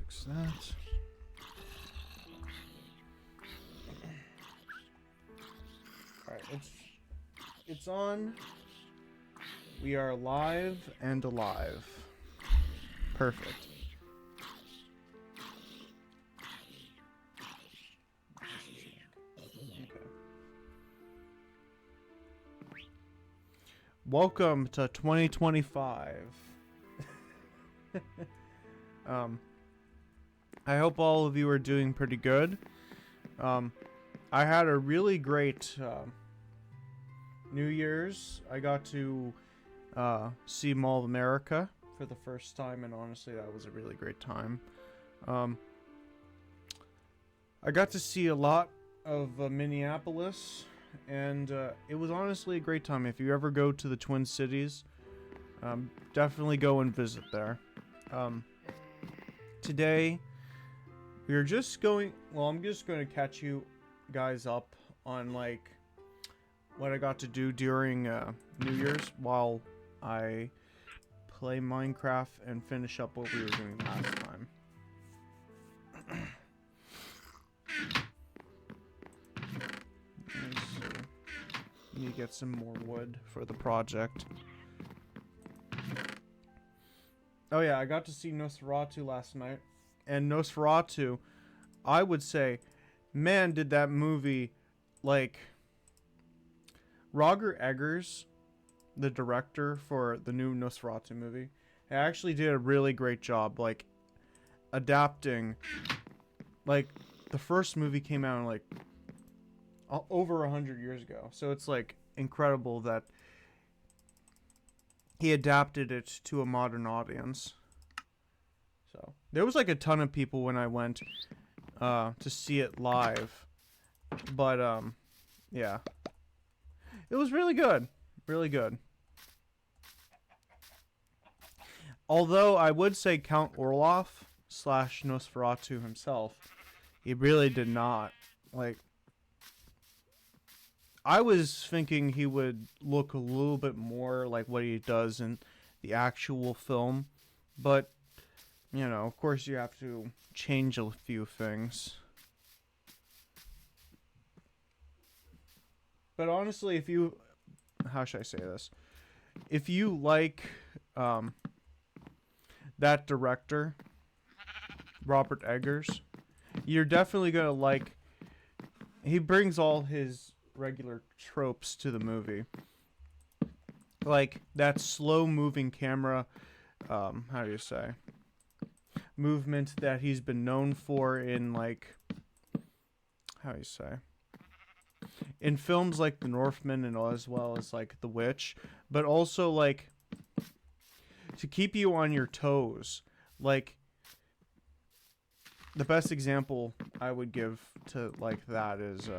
fix that. Alright, it's on. We are live and alive. Perfect. Okay. Welcome to 2025. I hope all of you are doing pretty good. I had a really great New Year's. I got to see Mall of America for the first time, and honestly, that was a really great time. I got to see a lot of Minneapolis, and it was honestly a great time. If you ever go to the Twin Cities, definitely go and visit there. Today, we're just going... Well, I'm just going to catch you guys up on, like, what I got to do during New Year's while I play Minecraft and finish up what we were doing last time. Need to get some more wood for the project. Oh yeah, I got to see Nosferatu last night. And Nosferatu, I would say, man, did that movie, like... Roger Eggers, the director for the new Nosferatu movie, actually did a really great job, like, adapting. Like, the first movie came out, like, over 100 years ago. So it's, like, incredible that he adapted it to a modern audience. So, there was, like, a ton of people when I went to see it live. But, yeah. It was really good. Really good. Although I would say Count Orloff / Nosferatu himself, he really did not. Like, I was thinking he would look a little bit more like what he does in the actual film. But, you know, of course you have to change a few things. But honestly, if you... How should I say this? If you like that director, Robert Eggers, you're definitely going to like... He brings all his regular tropes to the movie. Like, that slow-moving camera, how do you say? Movement that he's been known for in, like... How do you say? In films like The Northman and as well as like The Witch, but also like to keep you on your toes. Like, the best example I would give to like that is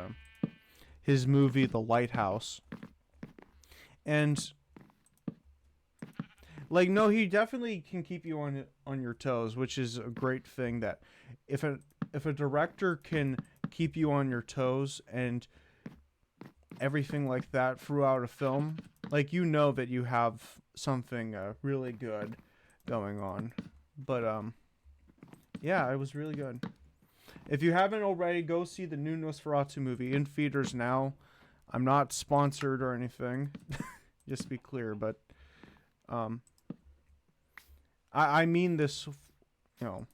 his movie The Lighthouse. And like, no, he definitely can keep you on your toes, which is a great thing. That if a director can keep you on your toes and everything like that throughout a film, like, you know that you have something really good going on. But yeah, it was really good. If you haven't already, go see the new Nosferatu movie in theaters now. I'm not sponsored or anything, just to be clear, but I mean this, you know,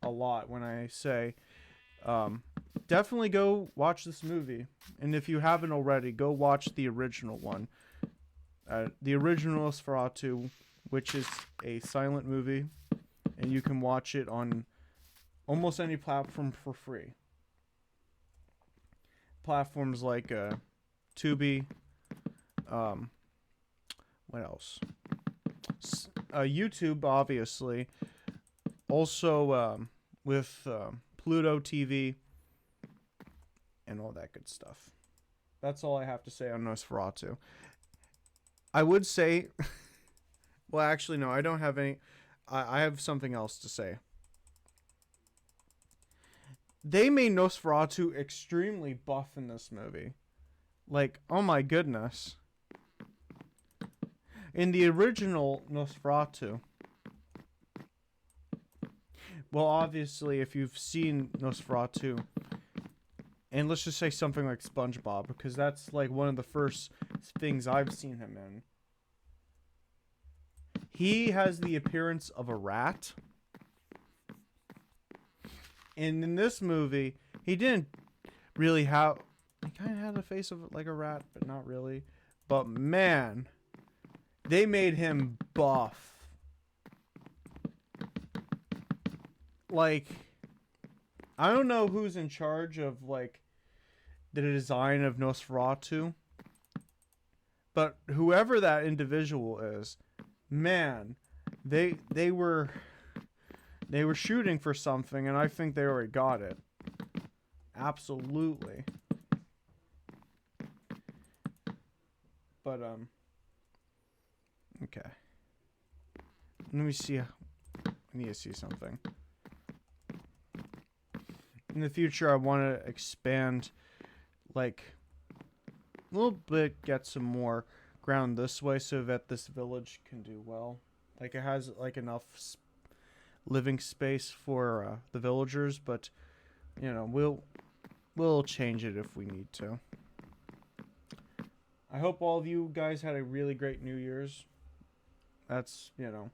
a lot when I say definitely go watch this movie. And if you haven't already, go watch the original one. The original Nosferatu, which is a silent movie. And you can watch it on almost any platform for free. Platforms like Tubi. What else? YouTube, obviously. Also with Pluto TV. And all that good stuff. That's all I have to say on Nosferatu. I would say... well, actually, no, I don't have any... I have something else to say. They made Nosferatu extremely buff in this movie. Like, oh my goodness. In the original Nosferatu, Well, obviously, if you've seen Nosferatu, and let's just say something like SpongeBob, because that's like one of the first things I've seen him in. He has the appearance of a rat. And in this movie, he didn't really have... He kind of had the face of like a rat, but not really. But man, they made him buff. Like, I don't know who's in charge of like the design of Nosferatu, but whoever that individual is, man, they were shooting for something, and I think they already got it. Absolutely. But okay. Let me see. I need to see something. In the future, I want to expand, like, a little bit, get some more ground this way so that this village can do well. Like, it has, like, enough living space for the villagers, but, you know, we'll change it if we need to. I hope all of you guys had a really great New Year's. That's, you know,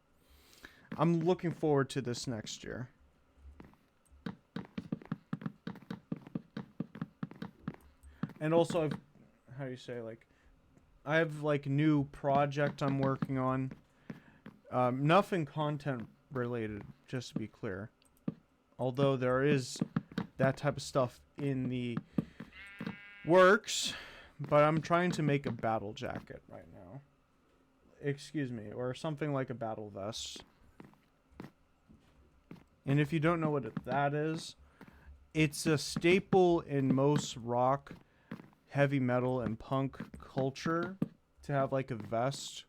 I'm looking forward to this next year. And also, how do you say, like, I have, like, new project I'm working on. Nothing content related, just to be clear. Although there is that type of stuff in the works, but I'm trying to make a battle jacket right now. Excuse me, or something like a battle vest. And if you don't know what that is, it's a staple in most rock, heavy metal, and punk culture to have like a vest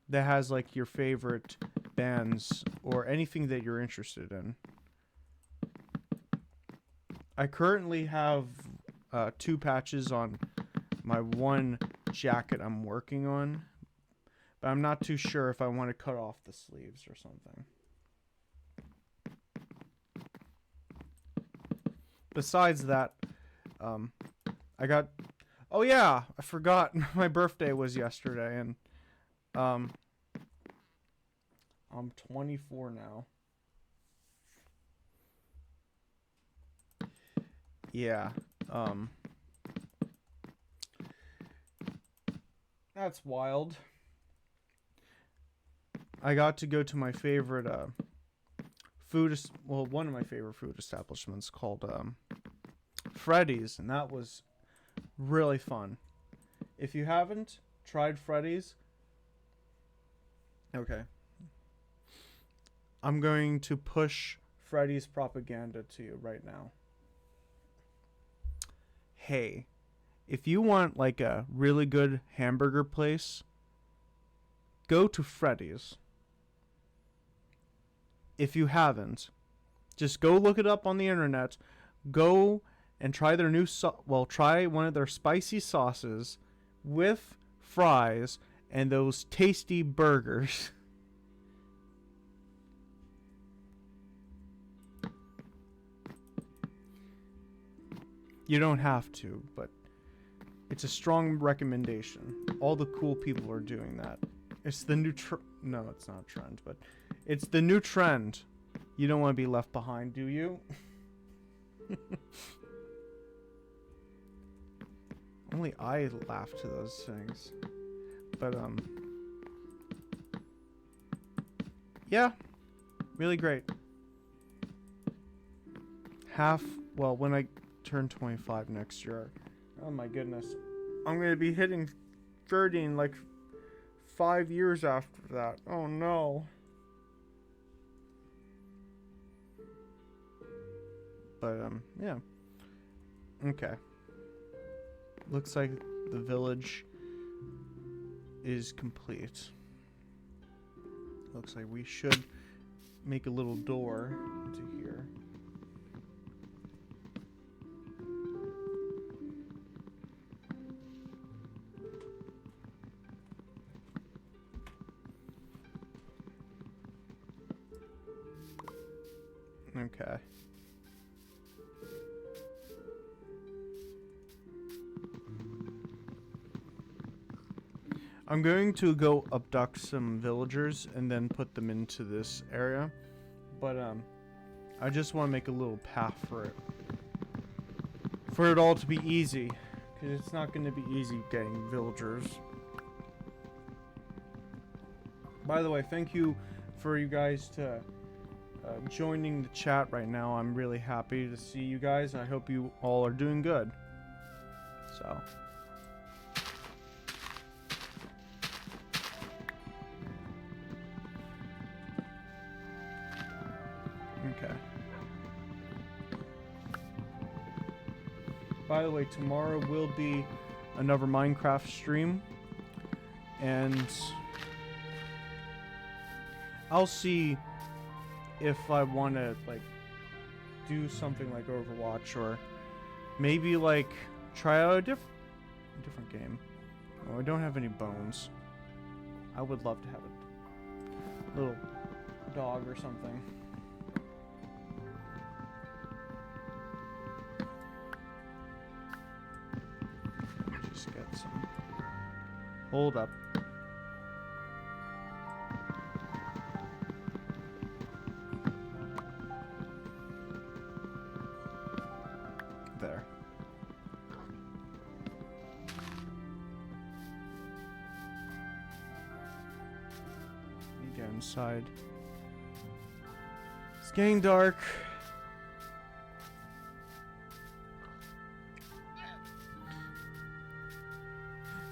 that has like your favorite bands or anything that you're interested in. I currently have 2 patches on my one jacket I'm working on, but I'm not too sure if I want to cut off the sleeves or something. Besides that, I got... Oh yeah, I forgot my birthday was yesterday, and I'm 24 now. Yeah, that's wild. I got to go to my favorite one of my favorite food establishments called Freddy's, and that was really fun. If you haven't tried Freddy's, okay, I'm going to push Freddy's propaganda to you right now. Hey, if you want like a really good hamburger place, go to Freddy's. If you haven't, just go look it up on the internet. Go and try their new try one of their spicy sauces with fries and those tasty burgers. You don't have to, but it's a strong recommendation. All the cool people are doing that. It's the new no, it's not a trend, but it's the new trend. You don't want to be left behind, do you? Only I laugh to those things. But yeah, really great. When I turn 25 next year, oh my goodness, I'm gonna be hitting 30 in like 5 years after that. Oh no. But yeah. Okay. Looks like the village is complete. Looks like we should make a little door into here. Okay. I'm going to go abduct some villagers and then put them into this area. But, I just want to make a little path for it. For it all to be easy. Because it's not going to be easy getting villagers. By the way, thank you for you guys to joining the chat right now. I'm really happy to see you guys. I hope you all are doing good. So... okay. By the way, tomorrow will be another Minecraft stream, and I'll see if I want to like do something like Overwatch, or maybe like try out a different game. Oh, I don't have any bones. I would love to have a little dog or something. Just get some. Hold up. There. Get inside. It's getting dark.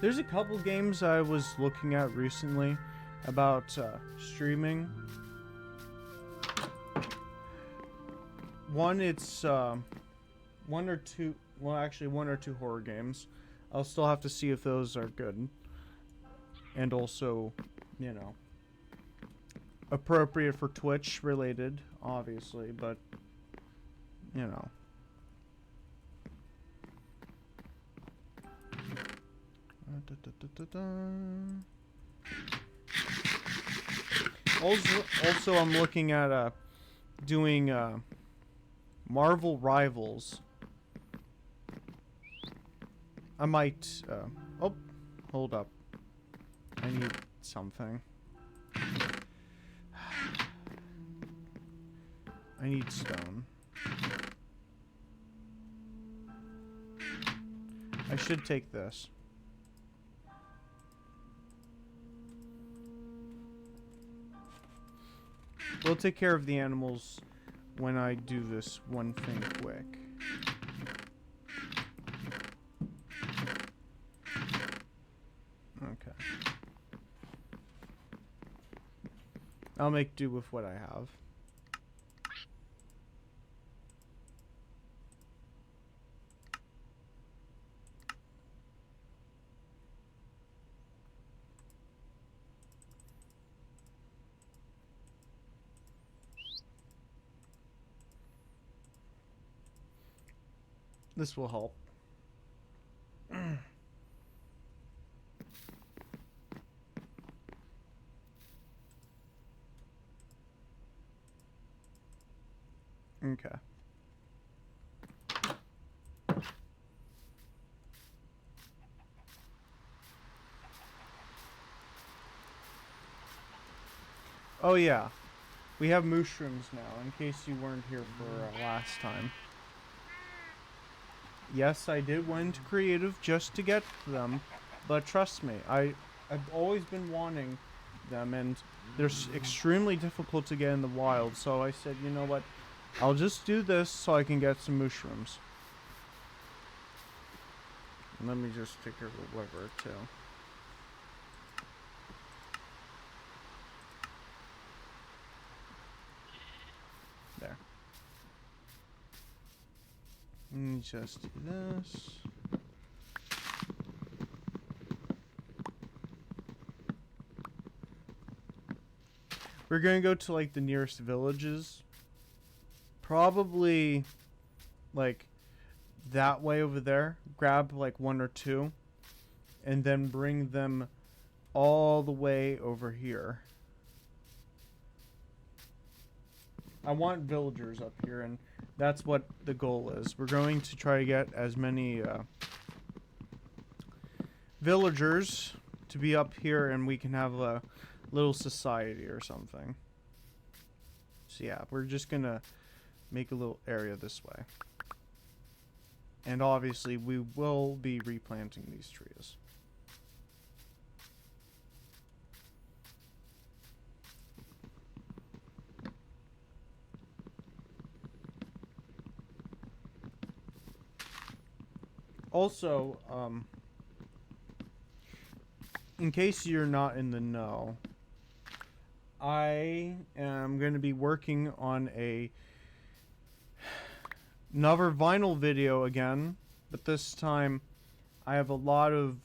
There's a couple games I was looking at recently about streaming. One, it's one or two horror games. I'll still have to see if those are good. And also, you know, appropriate for Twitch related, obviously, but, you know. Also, I'm looking at doing Marvel Rivals. I might. Oh, hold up. I need something. I need stone. I should take this. We'll take care of the animals when I do this one thing quick. Okay. I'll make do with what I have. This will help. Okay. Oh yeah, we have mushrooms now, in case you weren't here for last time. Yes, I did went into creative just to get them, but trust me, I've always been wanting them, and they're extremely difficult to get in the wild, so I said, you know what, I'll just do this so I can get some mushrooms. Let me just take care of the liver, too. There. Let me just do this. We're gonna go to like the nearest villages. Probably like that way over there. Grab like one or two. And then bring them all the way over here. I want villagers up here, and that's what the goal is. We're going to try to get as many villagers to be up here, and we can have a little society or something. So yeah, we're just gonna make a little area this way. And obviously we will be replanting these trees. Also, in case you're not in the know, I am going to be working on another vinyl video again, but this time I have a lot of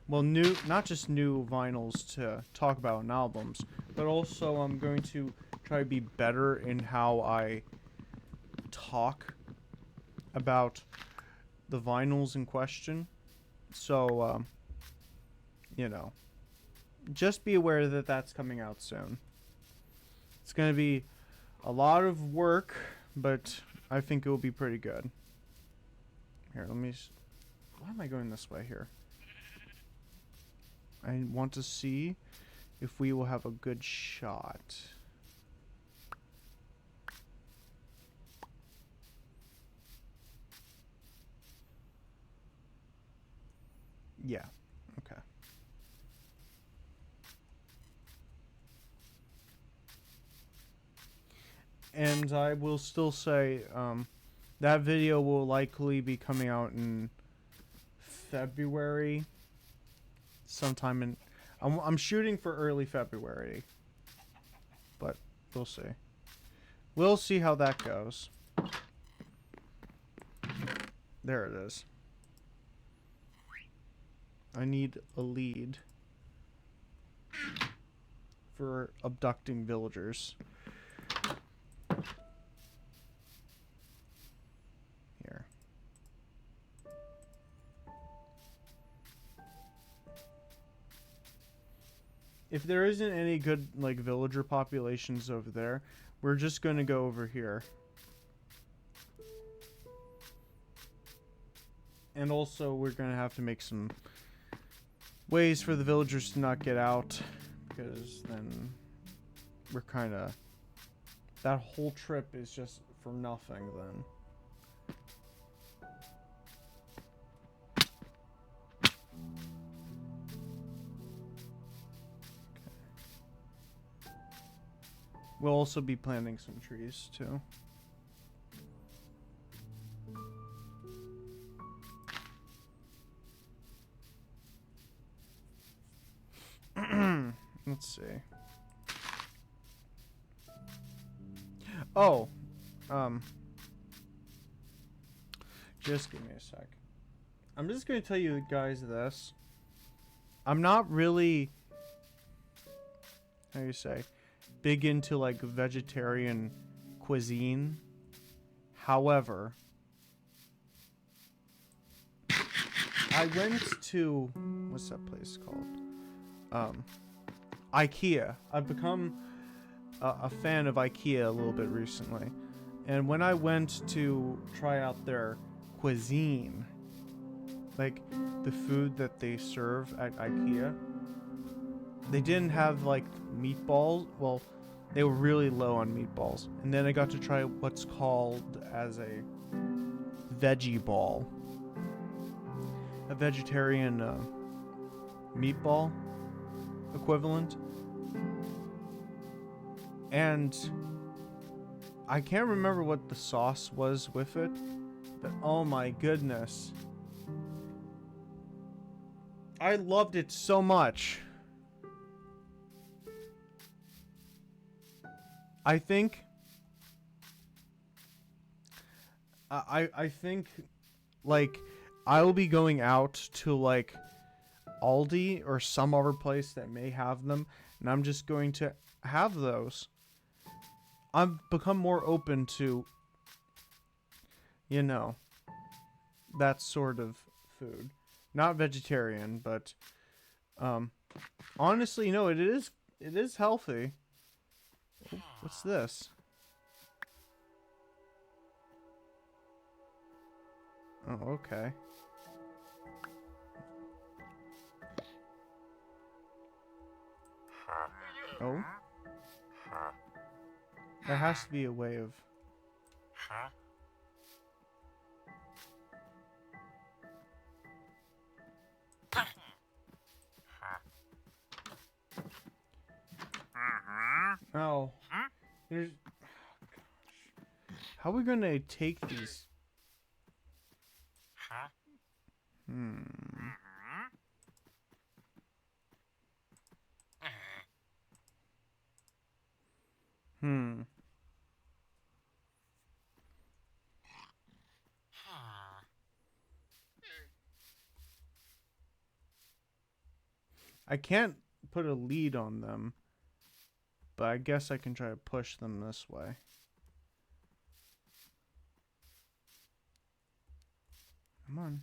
well, not just new vinyls to talk about in albums, but also I'm going to try to be better in how I talk about the vinyls in question. So you know, just be aware that that's coming out soon. It's going to be a lot of work, but I think it will be pretty good. Here, let me... Why am I going this way here? I want to see if we will have a good shot. Yeah, okay. And I will still say, that video will likely be coming out in February. Sometime in... I'm shooting for early February. But we'll see. We'll see how that goes. There it is. I need a lead for abducting villagers. Here. If there isn't any good, like, villager populations over there, we're just gonna go over here. And also, we're gonna have to make some ways for the villagers to not get out, because then we're kind of... That whole trip is just for nothing then. We'll also be planting some trees, too. Let's see. Oh. Just give me a sec. I'm just going to tell you guys this. I'm not really... How do you say... big into like vegetarian cuisine. However, I went to, what's that place called? IKEA. I've become a fan of IKEA a little bit recently. And when I went to try out their cuisine, like the food that they serve at IKEA, they didn't have like meatballs. Well, they were really low on meatballs. And then I got to try what's called as a veggie ball. A vegetarian meatball equivalent. And I can't remember what the sauce was with it, but oh my goodness. I loved it so much. I think I think like I will be going out to like Aldi or some other place that may have them, and I'm just going to have those. I've become more open to, you know, that sort of food. Not vegetarian, but honestly, no, it is healthy. What's this? Oh, okay. Oh? There has to be a way of... Oh. There's... How are we gonna take these? Hmm. Hmm. I can't put a lead on them, but I guess I can try to push them this way. Come on.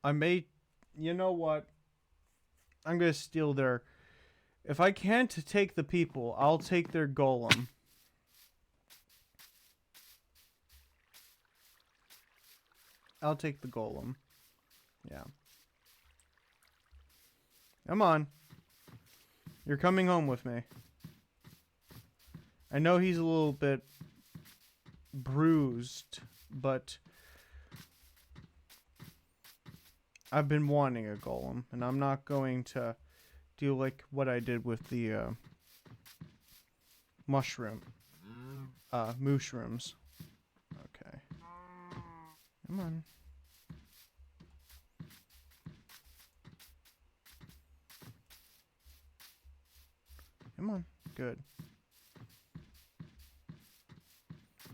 I may... You know what? I'm gonna steal their... If I can't take the people, I'll take their golem. I'll take the golem. Yeah. Come on. You're coming home with me. I know he's a little bit bruised, but I've been wanting a golem, and I'm not going to do like what I did with the mushrooms. Okay. Come on. Come on. Good.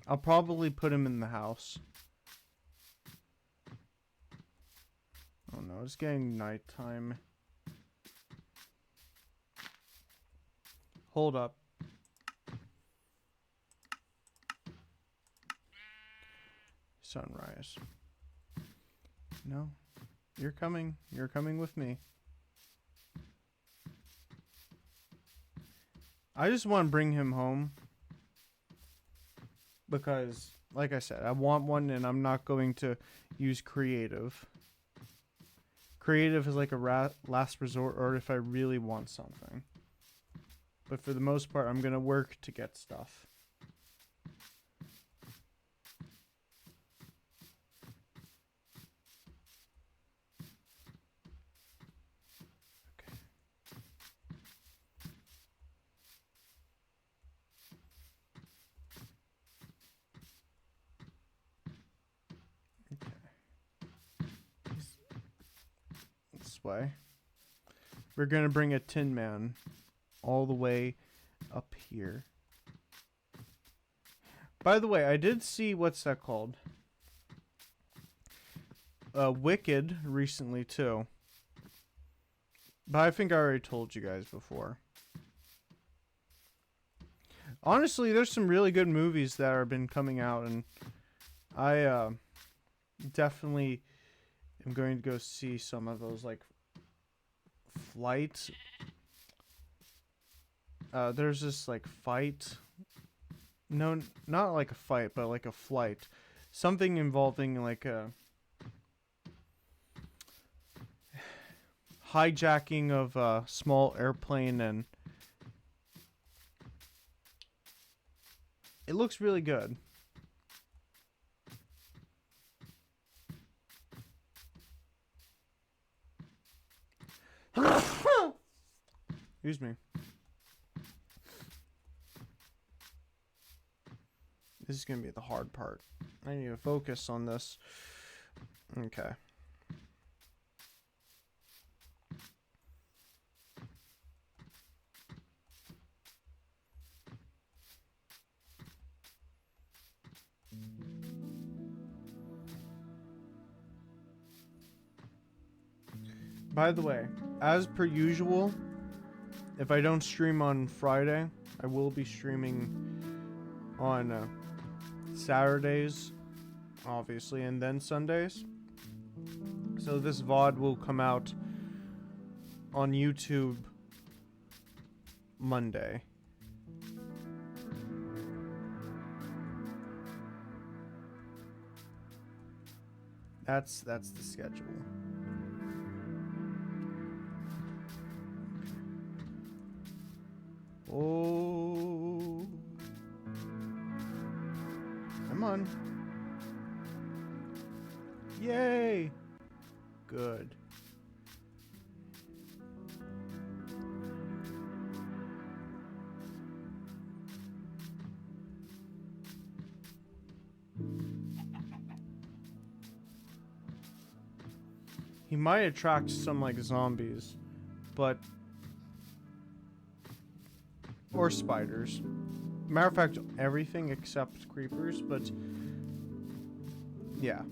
I'll probably put him in the house. Oh no, it's getting nighttime. Hold up. Sunrise. No. You're coming. You're coming with me. I just want to bring him home. Because, like I said, I want one and I'm not going to use creative. Creative is like a last resort or if I really want something. But for the most part, I'm going to work to get stuff. Way. We're gonna bring a Tin Man all the way up here. By the way, I did see what's that called? Wicked recently too. But I think I already told you guys before. Honestly, there's some really good movies that have been coming out, and I definitely am going to go see some of those, like Flight. There's this like fight. No, not like a fight, but like a flight. Something involving like a hijacking of a small airplane, and it looks really good. Excuse me. This is going to be the hard part. I need to focus on this. Okay. By the way, as per usual, if I don't stream on Friday, I will be streaming on Saturdays, obviously, and then Sundays. So this VOD will come out on YouTube Monday. That's the schedule. Oh. Come on. Yay. Good. He might attract some like zombies, but or spiders. Matter of fact, everything except creepers, but yeah.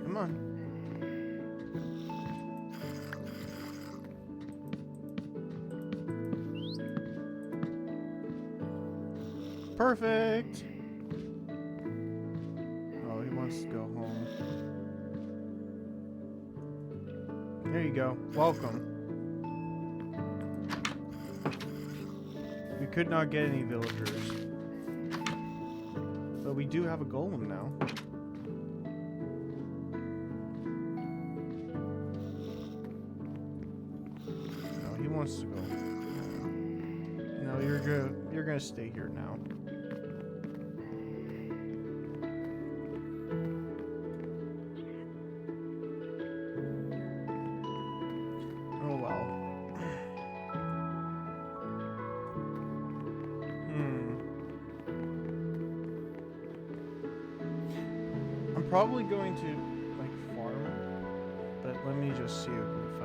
Come on. Perfect. Oh, he wants to go home. There you go. Welcome. We could not get any villagers. But we do have a golem now. No, he wants to go. No, you're good. You're gonna stay here now. Oh well. I'm probably going to like farm it, but let me just see if I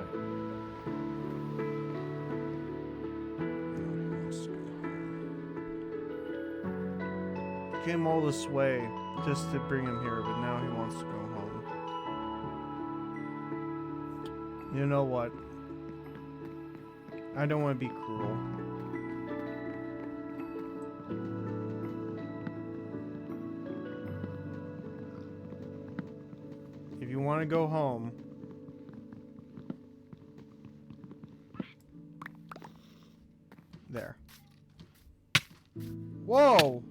came all this way just to bring him here, but now he wants to go home. You know what? I don't want to be cruel. If you want to go home, there. Whoa!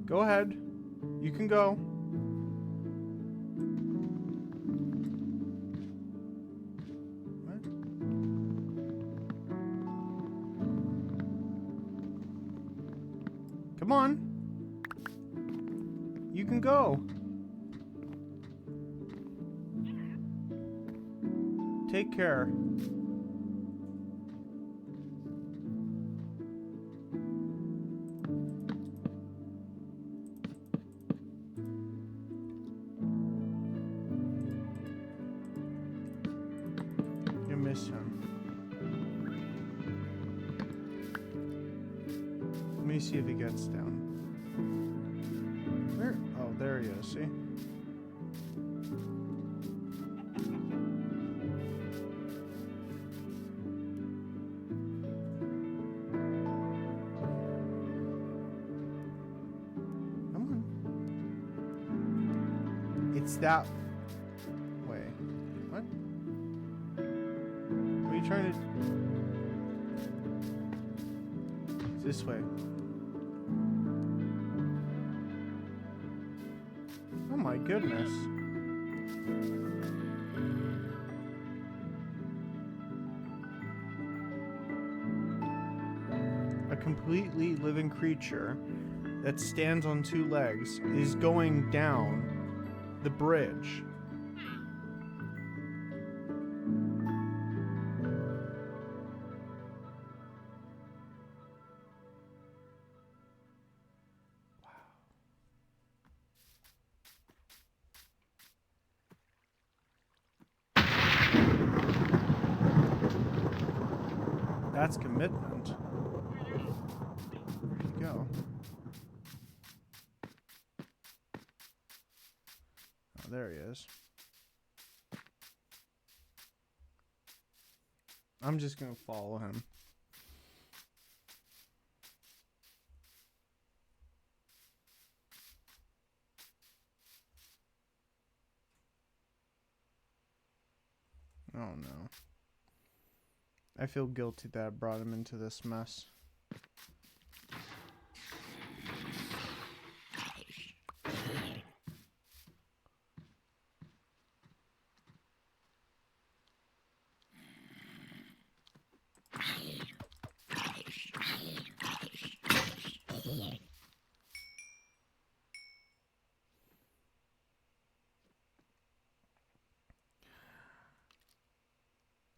Go ahead. You can go. What? Come on. You can go. Take care. You miss him. Let me see if he gets down. Where? Oh, there he is. See? It's that way. What? What are you trying to... It's this way. Oh my goodness. A completely living creature that stands on two legs is going down The bridge. That's commitment. Where'd he go? Oh, there he is. I'm just gonna follow him. Oh no. I feel guilty that I brought him into this mess.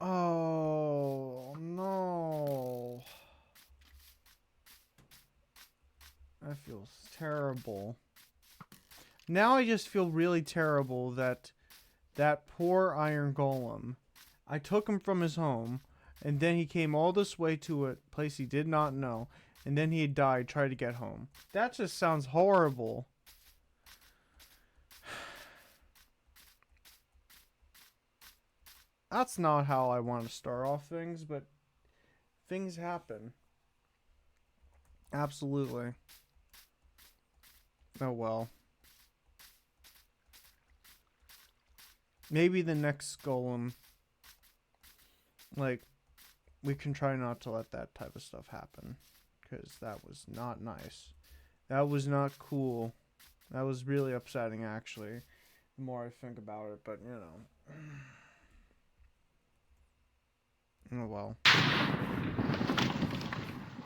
Oh no. That feels terrible. Now I just feel really terrible that that poor iron golem, I took him from his home, and then he came all this way to a place he did not know, and then he died trying to get home. That just sounds horrible. That's not how I want to start off things, but things happen. Absolutely. Oh well. Maybe the next golem, like, we can try not to let that type of stuff happen. Because that was not nice. That was not cool. That was really upsetting, actually. The more I think about it, but, you know. Oh well.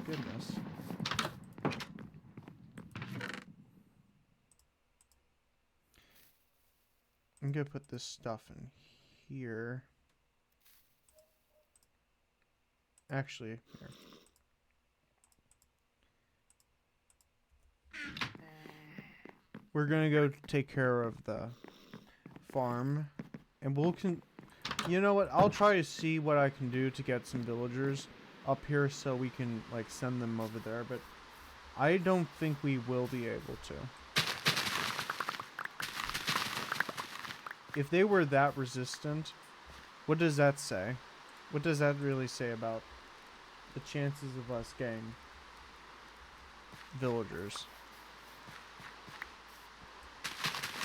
Goodness. I'm gonna put this stuff in here. Actually, here. We're gonna go take care of the farm, and you know what? I'll try to see what I can do to get some villagers up here so we can like send them over there, but I don't think we will be able to. If they were that resistant, what does that say? What does that really say about the chances of us getting villagers?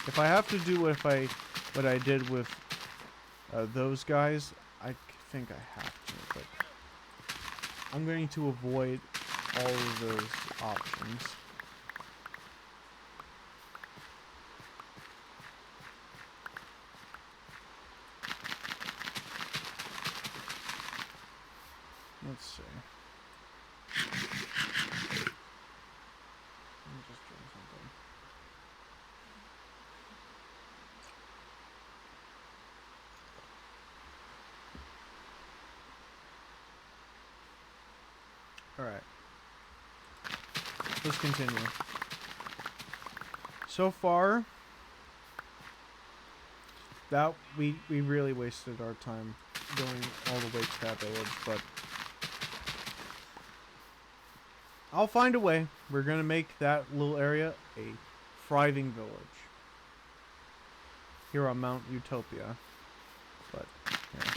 If I have to do what I did with those guys, I think I have to, but I'm going to avoid all of those options. Let's see. Let me just try something. Alright. Let's continue. So far, that we really wasted our time going all the way to that village, but I'll find a way. We're gonna make that little area a thriving village here on Mount Utopia. But yeah.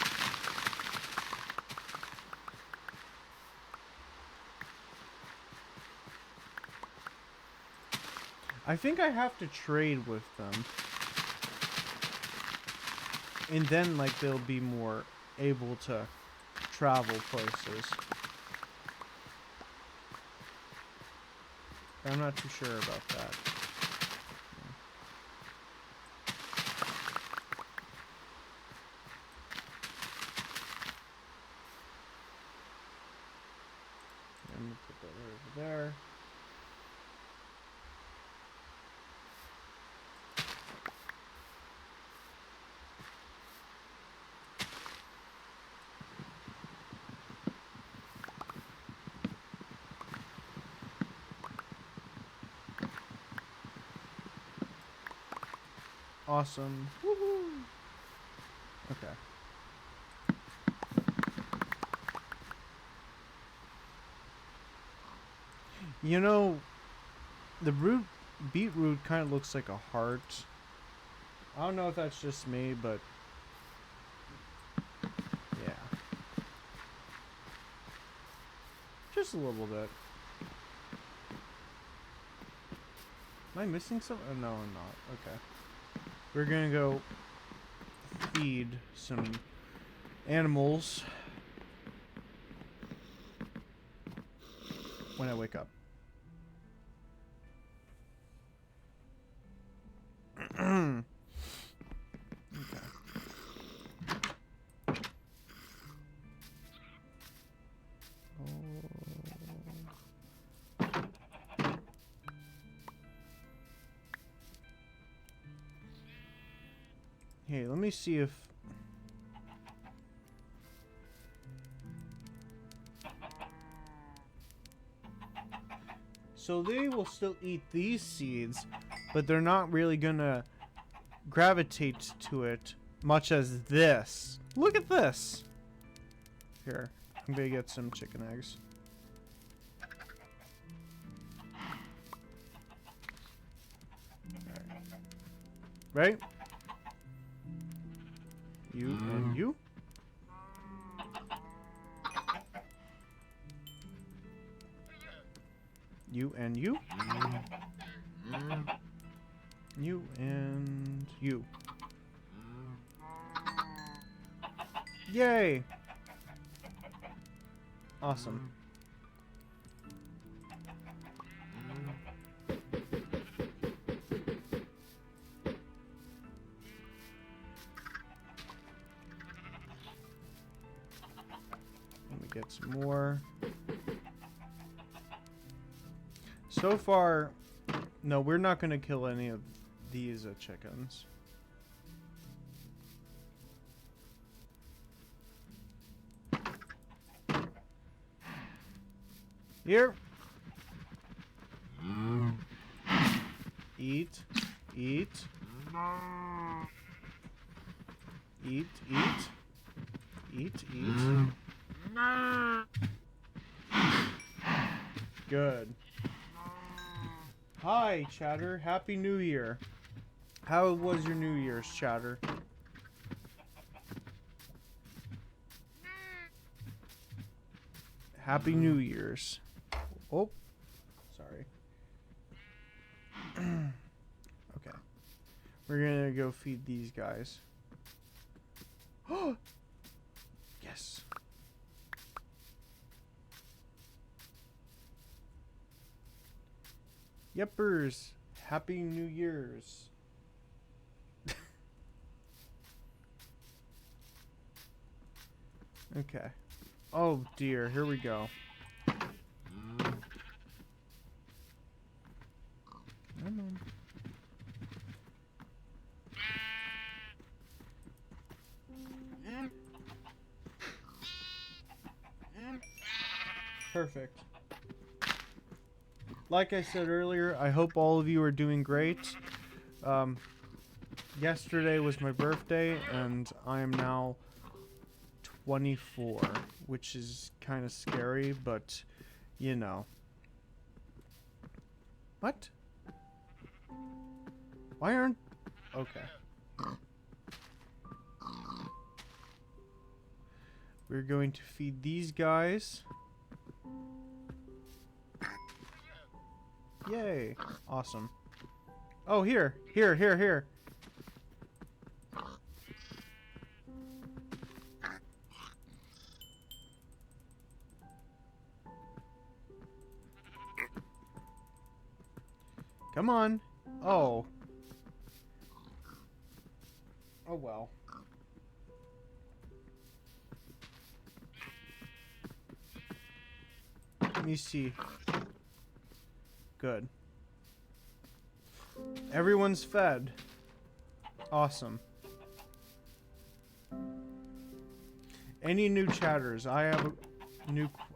I think I have to trade with them, and then like they'll be more able to travel places. I'm not too sure about that. I'm gonna put that right over there. Awesome. Woohoo! Okay. You know, the beetroot kind of looks like a heart. I don't know if that's just me, but yeah. Just a little bit. Am I missing something? Oh, no, I'm not. Okay. We're gonna go feed some animals when I wake up. Okay. Hey, let me see if... So they will still eat these seeds, but they're not really gonna gravitate to it much as this. Look at this! Here, I'm gonna get some chicken eggs. Right? You and you. You and you. You and you. Yay! Awesome. Let me get some more. So far, no, we're not going to kill any of these chickens. Here. Eat. Eat. Eat. Eat. Eat. Eat. Good. Hi, Chatter. Happy New Year. How was your New Year's, Chatter? Happy New Year's. Oh, sorry. Okay. We're gonna go feed these guys. Yes. Yepers. Happy New Year's. Okay. Oh dear, here we go. Come on. Perfect. Like I said earlier, I hope all of you are doing great. Yesterday was my birthday, and I am now 24, which is kind of scary, but you know. What? Why aren't... Okay. We're going to feed these guys. Yay. Awesome. Oh, here. Here, here, here. Come on. Oh. Oh, well. Let me see. Good. Everyone's fed. Awesome. Any new chatters? I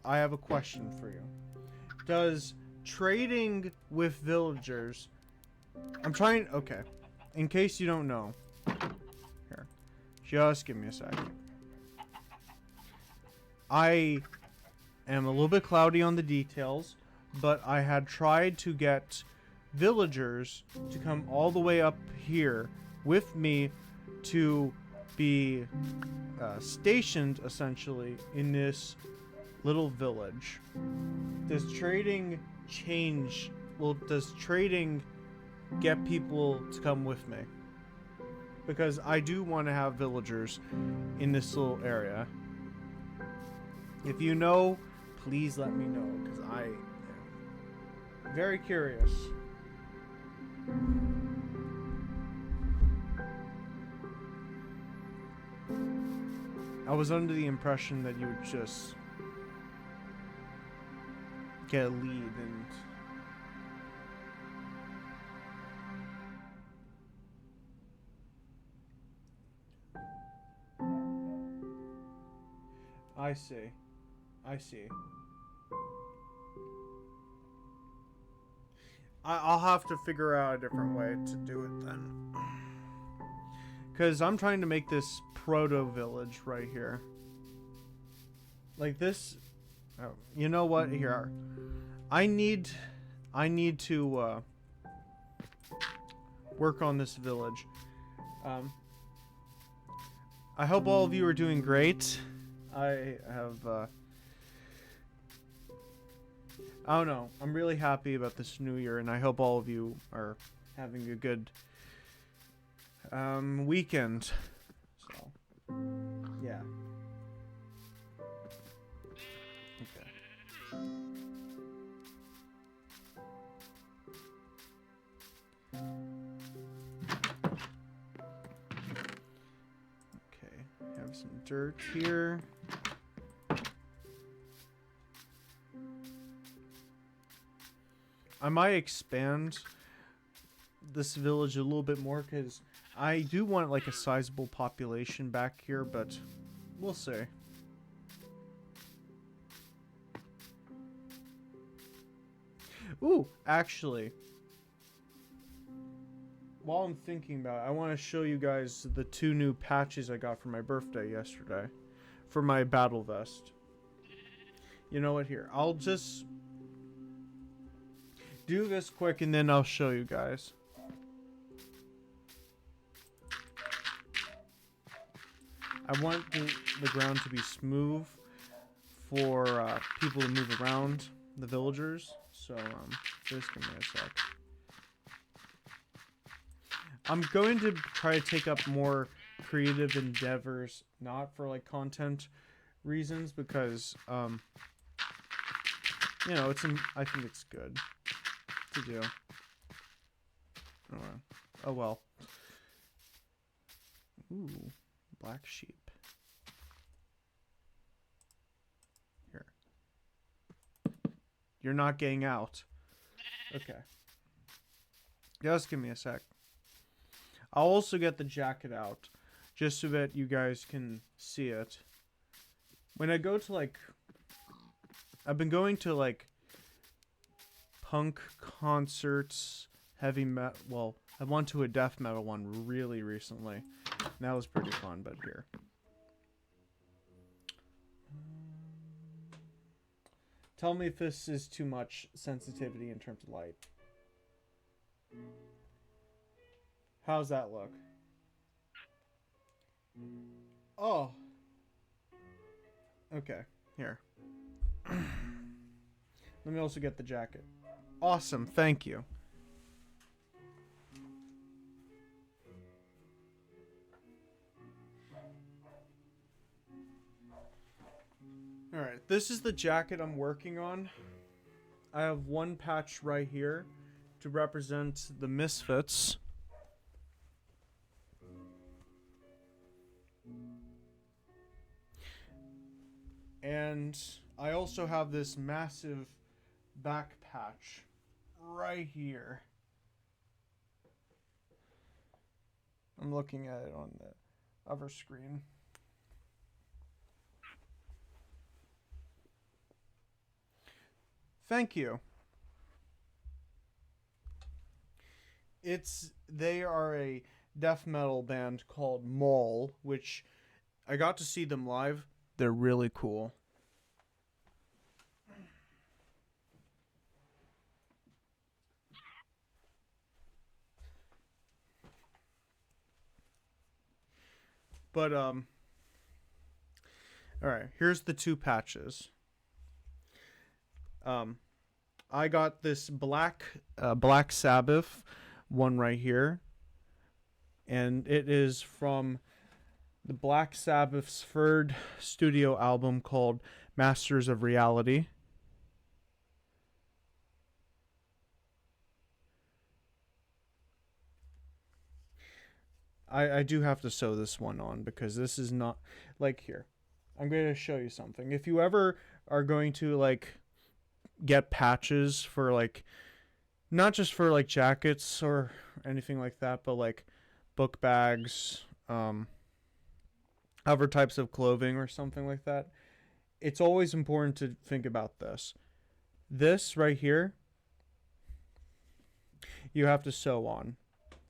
have a question for you. Does trading with villagers... Okay. in case you don't know, here, just give me a second. I am a little bit cloudy on the details, but I had tried to get villagers to come all the way up here with me to be stationed essentially in this little village. Does trading change? Well, does trading get people to come with me? Because I do want to have villagers in this little area. If you know, please let me know, because I am very curious. I was under the impression that you would just get a lead and I see. I see. I'll have to figure out a different way to do it then. Because I'm trying to make this proto-village right here. Like this. Oh, you know what? Here. I need to work on this village. I hope all of you are doing great. I have I don't know. I'm really happy about this new year, and I hope all of you are having a good weekend. So, yeah. Okay. Okay, have some dirt here. I might expand this village a little bit more because I do want like a sizable population back here, but we'll see. Ooh, actually, while I'm thinking about it, I want to show you guys the 2 new patches I got for my birthday yesterday for my battle vest. You know what? Here, I'll just do this quick and then I'll show you guys. I want the ground to be smooth for people to move around, the villagers. So just give me a sec. I'm going to try to take up more creative endeavors, not for like content reasons, because you know, I think it's good to do. Oh well. Ooh, black sheep. Here. You're not getting out. Okay. Just give me a sec. I'll also get the jacket out, just so that you guys can see it. When I go to like... I've been going to like punk concerts, heavy metal. Well, I went to a death metal one really recently. And that was pretty fun, but here. Tell me if this is too much sensitivity in terms of light. How's that look? Oh. Okay, here. Let me also get the jacket. Awesome, thank you. Alright, this is the jacket I'm working on. I have one patch right here to represent the misfits. And I also have this massive back patch right here. I'm looking at it on the other screen. Thank you. They are a death metal band called Maul, which I got to see them live. They're really cool. But all right, here's the two patches. Um I got this Black Sabbath one right here, and it is from the Black Sabbath's third studio album called Masters of Reality. I do have to sew this one on because this is not like here. I'm going to show you something. If you ever are going to like get patches for like not just for like jackets or anything like that, but like book bags, other types of clothing or something like that, it's always important to think about this. This right here, you have to sew on.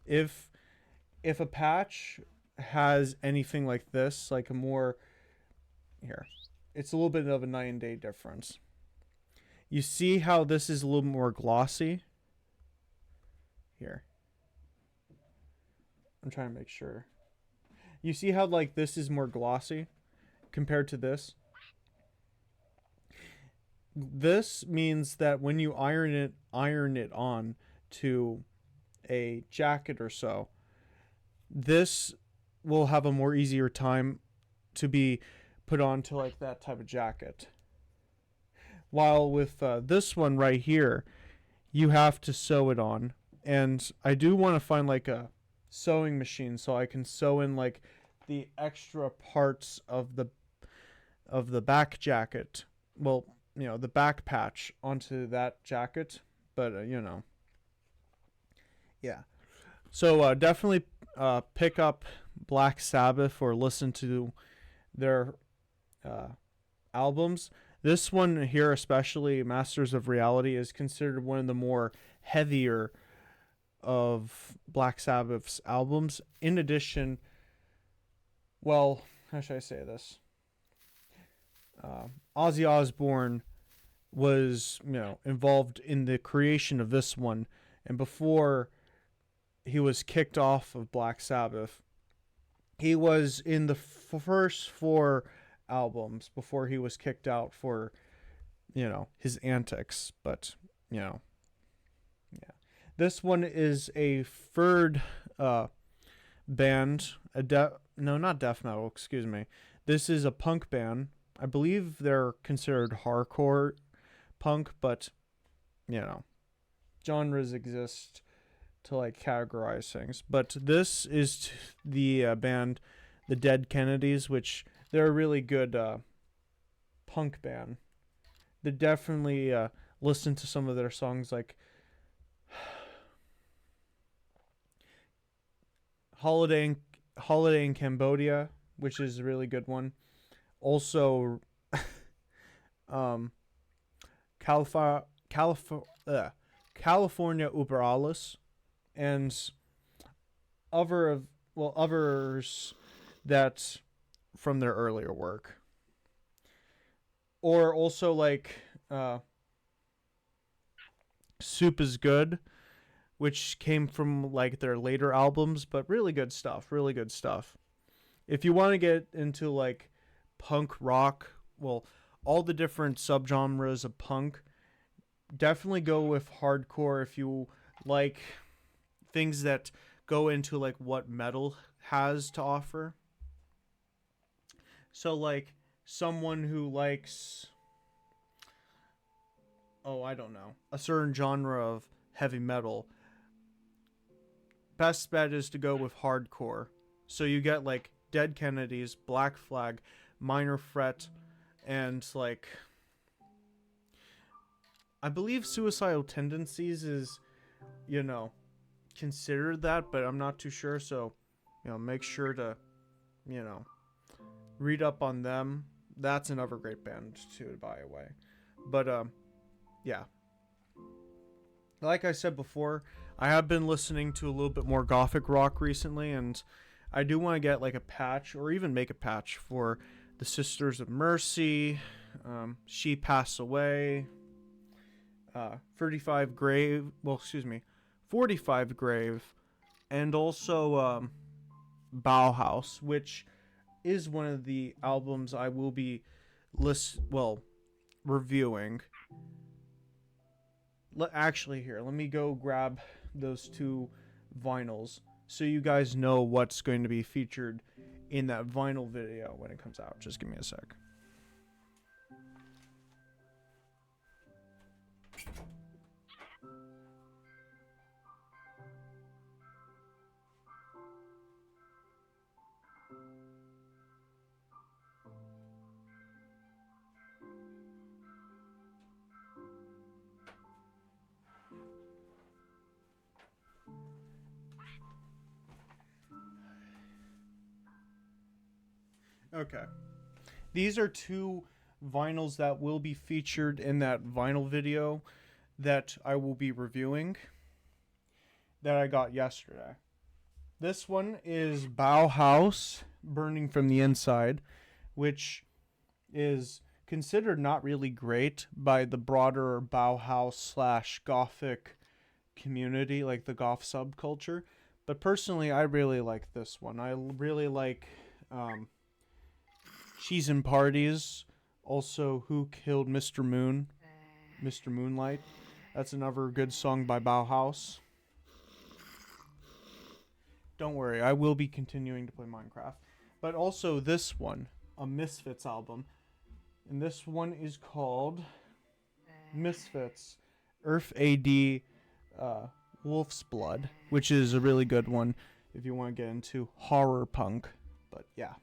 If if a patch has anything like this, like a more here, it's a little bit of a night and day difference. You see how this is a little more glossy? Here. I'm trying to make sure. You see how like this is more glossy compared to this? This means that when you iron it on to a jacket or so, this will have a more easier time to be put onto like that type of jacket. While with this one right here, you have to sew it on. And I do want to find like a sewing machine so I can sew in like the extra parts of the back jacket. Well, the back patch onto that jacket. But yeah. So definitely pick up Black Sabbath or listen to their uh, albums. This one here, especially Masters of Reality, is considered one of the more heavier of Black Sabbath's albums. In addition, well, how should I say this? Ozzy Osbourne was, involved in the creation of this one, and before he was kicked off of Black Sabbath, he was in the first four albums before he was kicked out for, his antics. But, yeah. This one is a third band. No, not death metal, excuse me. This is a punk band. I believe they're considered hardcore punk, but, genres exist to like categorize things. But this is the band, the Dead Kennedys, which they're a really good punk band. They definitely listen to some of their songs like Holiday in Cambodia, which is a really good one. Also, California Über Alles, and others that from their earlier work. Or also like Soup is Good, which came from like their later albums, but really good stuff, really good stuff. If you want to get into like punk rock, well, all the different subgenres of punk, definitely go with hardcore if you like things that go into like what metal has to offer. So like someone who likes, oh, I don't know, a certain genre of heavy metal, best bet is to go with hardcore. So you get like Dead Kennedys, Black Flag, Minor Threat, and like I believe Suicidal Tendencies is, considered that, but I'm not too sure. So, make sure to, read up on them. That's another great band too, by the way. But yeah, like I said before, I have been listening to a little bit more gothic rock recently, and I do want to get like a patch or even make a patch for the Sisters of Mercy, She Passed Away, 35 Grave, well, excuse me, 45 Grave, and also Bauhaus, which is one of the albums I will be reviewing. Actually, here, let me go grab those two vinyls so you guys know what's going to be featured in that vinyl video when it comes out. Just give me a sec. Okay. These are two vinyls that will be featured in that vinyl video that I will be reviewing that I got yesterday. This one is Bauhaus, Burning from the Inside, which is considered not really great by the broader Bauhaus / Gothic community, like the goth subculture. But personally, I really like this one. I really like Cheese and Parties. Also, Who Killed Mr. Moon? Mr. Moonlight. That's another good song by Bauhaus. Don't worry, I will be continuing to play Minecraft. But also this one, a Misfits album. And this one is called Misfits Earth AD Wolf's Blood, which is a really good one if you want to get into horror punk. But yeah.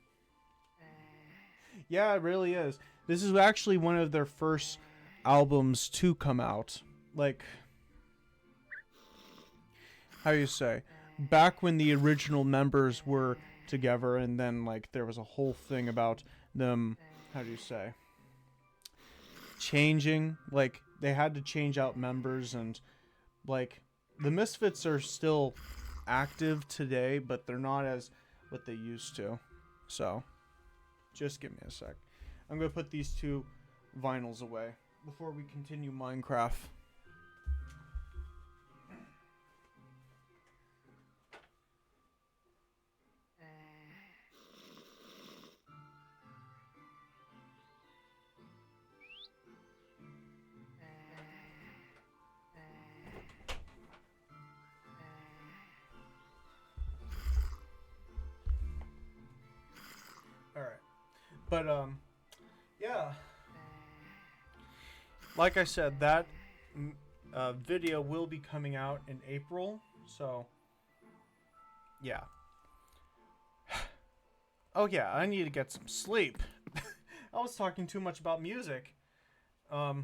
Yeah, it really is. This is actually one of their first albums to come out. Like, how do you say? Back when the original members were together, and then, like, there was a whole thing about them, how do you say? Changing. Like, they had to change out members, and, like, the Misfits are still active today, but they're not as what they used to. So, just give me a sec. I'm going to put these two vinyls away before we continue Minecraft. Alright. But, yeah. Like I said, that video will be coming out in April, so, yeah. Oh yeah, I need to get some sleep. I was talking too much about music. Yeah.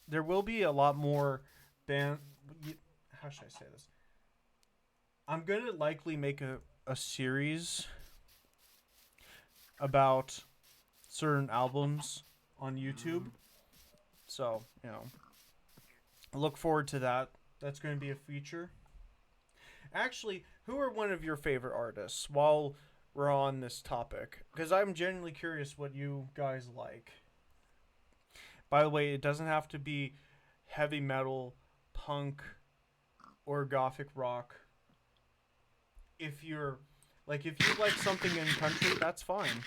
There will be a lot more band. How should I say this? I'm gonna likely make a series about certain albums on YouTube. So, you know, look forward to that. That's going to be a feature. Actually, who are one of your favorite artists while we're on this topic? Because I'm genuinely curious what you guys like. By the way, it doesn't have to be heavy metal, punk, or gothic rock. If you like something in country, that's fine.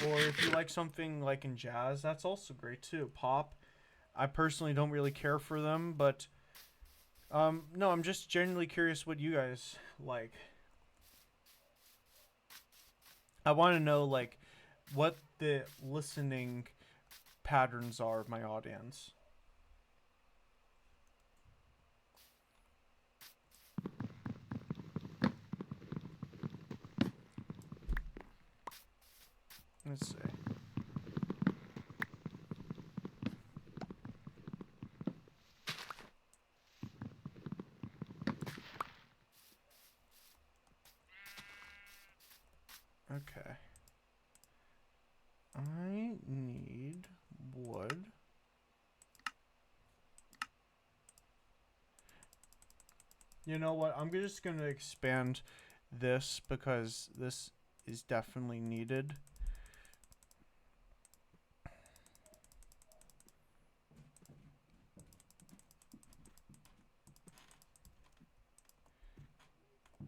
Or if you like something like in jazz, that's also great too. Pop, I personally don't really care for them, but no, I'm just genuinely curious what you guys like. I want to know like what the listening patterns are of my audience. Let's see. Okay. You know what? I'm just going to expand this because this is definitely needed.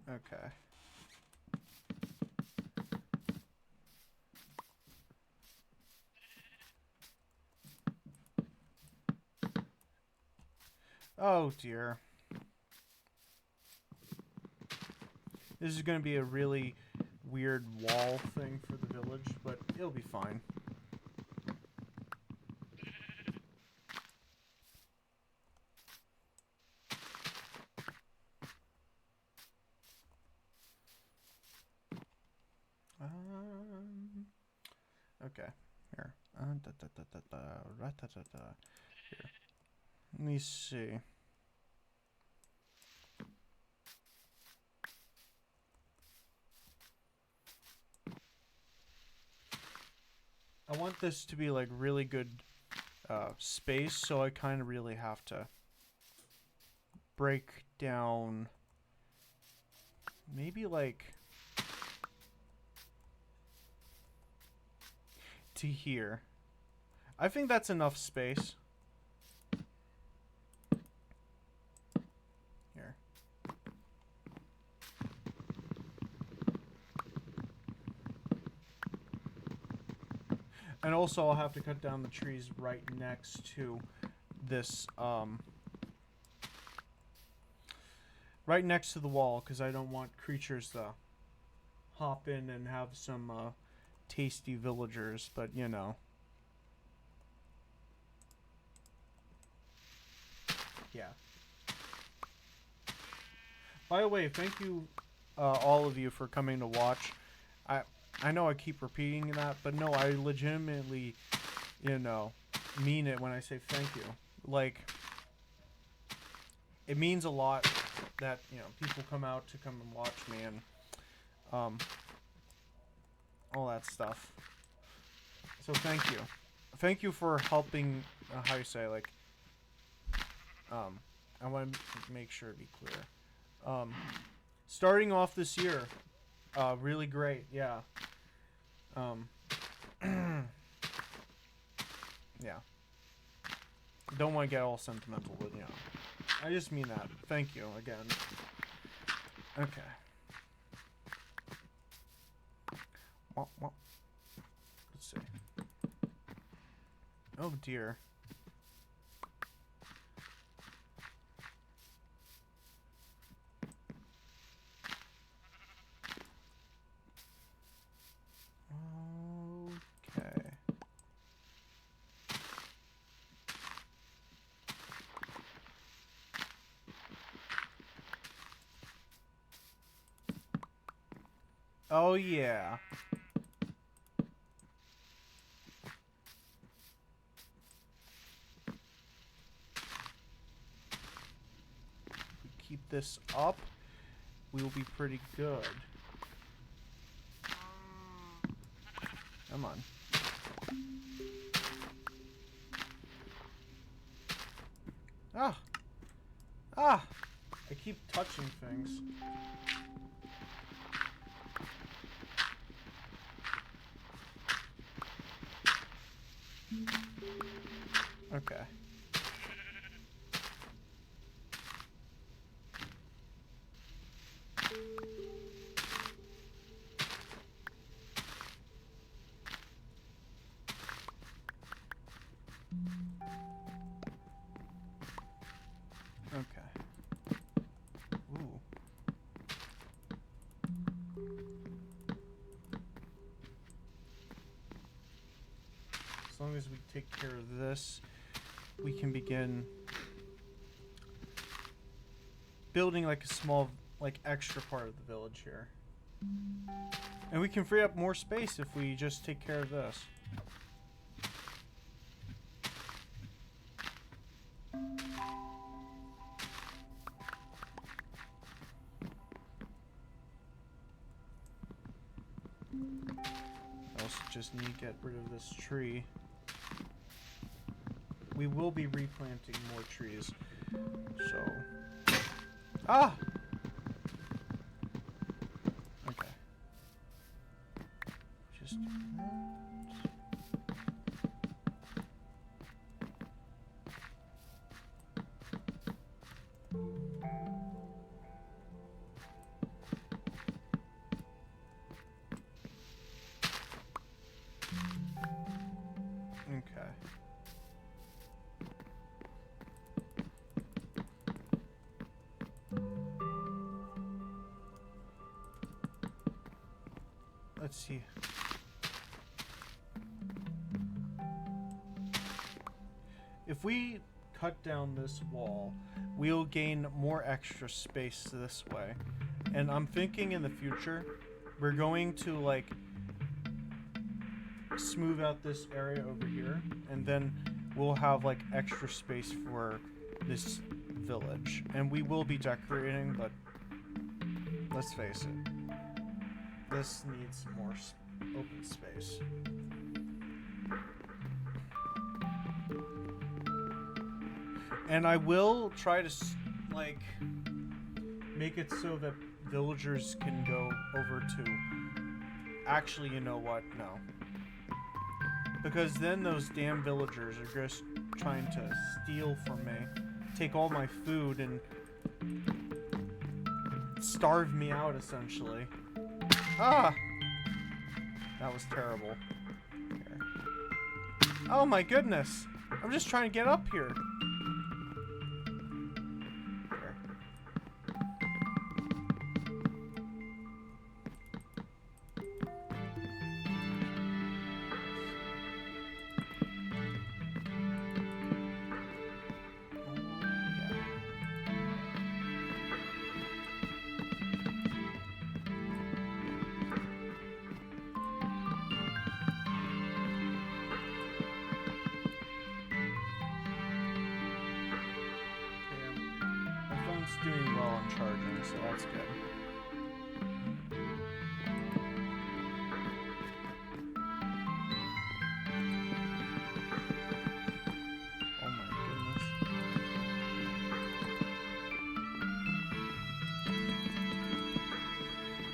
Okay. Oh dear. This is going to be a really weird wall thing for the village, but it'll be fine. Okay. Here. Here. Let me see. I want this to be like really good space, so I kind of really have to break down maybe like to here. I think that's enough space. Here. And also I'll have to cut down the trees right next to this, right next to the wall, because I don't want creatures to hop in and have some, tasty villagers, but you know. Yeah. By the way, thank you, all of you, for coming to watch. I know I keep repeating that, but no, I legitimately, you know, mean it when I say thank you. Like, it means a lot that, you know, people come out to come and watch me and, all that stuff. So thank you. Thank you for helping, how you say, like, I want to make sure to be clear. Starting off this year, really great, yeah. Yeah. Don't want to get all sentimental, but you know. I just mean that. Thank you again. Okay. Let's see. Oh dear. Okay. Oh yeah. If we keep this up, we will be pretty good. Come on. Ah! Ah! I keep touching things. Okay. Okay. Ooh. As long as we take care of this, we can begin building like a small, like extra part of the village here. And we can free up more space if we just take care of this. I also just need to get rid of this tree. We will be replanting more trees. So... Ah! Okay. Let's see. If we cut down this wall, we'll gain more extra space this way. And I'm thinking in the future, we're going to like smooth out this area over here, and then we'll have like extra space for this village. And we will be decorating, but let's face it, this needs more open space. And I will try to like make it so that villagers can go over to, actually, you know what, no, because then those damn villagers are just trying to steal from me, take all my food, and starve me out, essentially. Ah! That was terrible. Here. Oh my goodness! I'm just trying to get up here. Here. Doing well on charging, so that's good. Oh my goodness.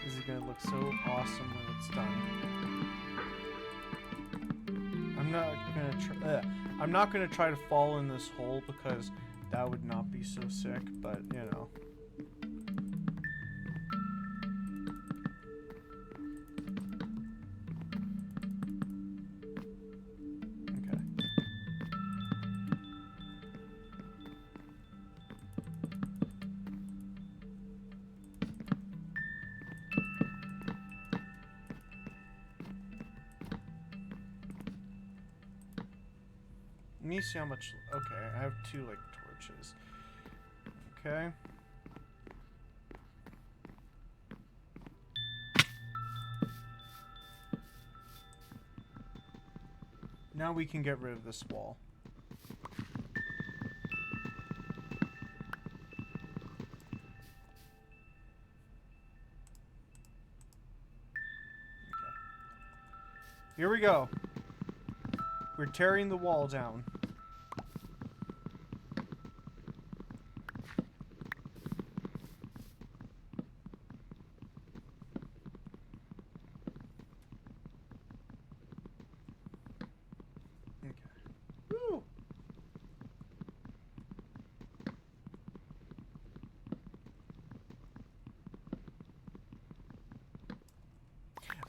This is gonna look so awesome when it's done. I'm not gonna try to fall in this hole because that would not be so sick, but you know. Okay. Let me see how much. Okay, I have 2 like torches. Okay. Now we can get rid of this wall. Okay. Here we go. We're tearing the wall down.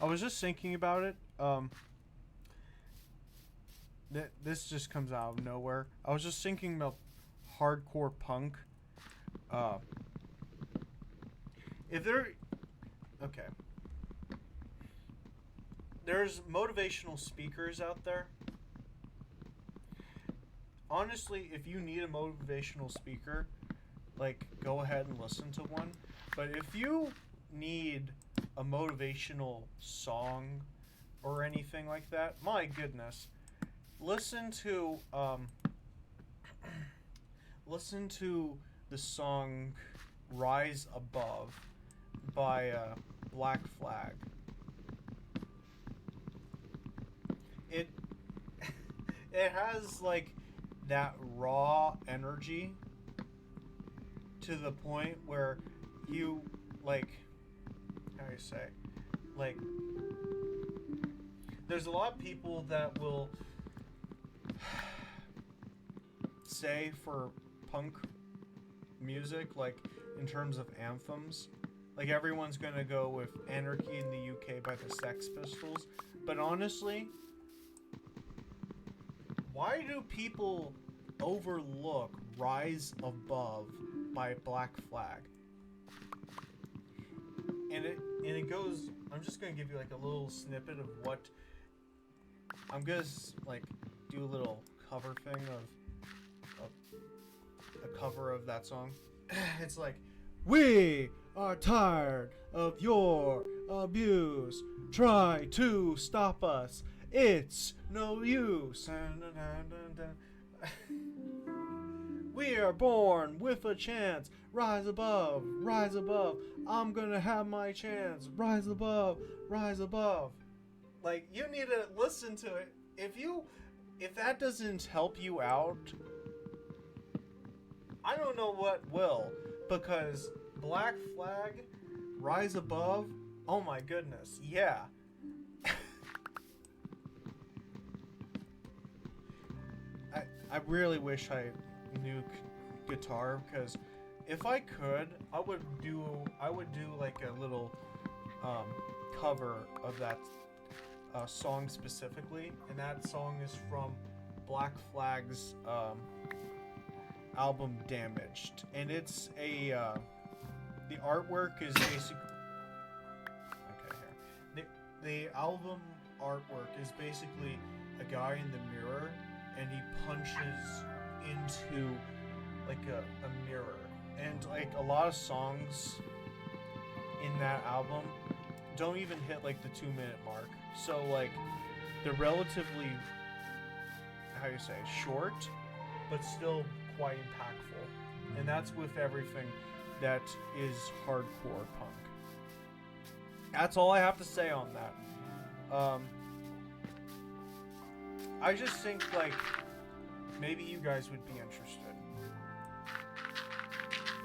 I was just thinking about it. This just comes out of nowhere. I was just thinking about hardcore punk. If there, okay, there's motivational speakers out there. Honestly, if you need a motivational speaker, like, go ahead and listen to one. But if you need a motivational song or anything like that, my goodness, listen to the song Rise Above by Black Flag. It has like that raw energy to the point where you, like, how do you say, like, there's a lot of people that will say for punk music, like in terms of anthems, like everyone's gonna go with Anarchy in the UK by the Sex Pistols. But honestly, why do people overlook Rise Above by Black Flag? And it goes, I'm just gonna give you like a little snippet of what I'm gonna like do a little cover thing of a cover of that song. It's like, we are tired of your abuse. Try to stop us. It's no use. We are born with a chance. Rise above, rise above. I'm gonna have my chance. Rise above, rise above. Like, you need to listen to it. If that doesn't help you out, I don't know what will. Because Black Flag, Rise Above, oh my goodness, yeah. I really wish I knew guitar, because if I could, I would do like a little cover of that song specifically, and that song is from Black Flag's album Damaged, and it's a the artwork is basically the album artwork is basically a guy in the mirror, and he punches into like a mirror, and like a lot of songs in that album don't even hit like the 2-minute mark, so like they're relatively, how you say, short, but still quite impactful. And that's with everything that is hardcore punk. That's all I have to say on that. I just think like maybe you guys would be interested.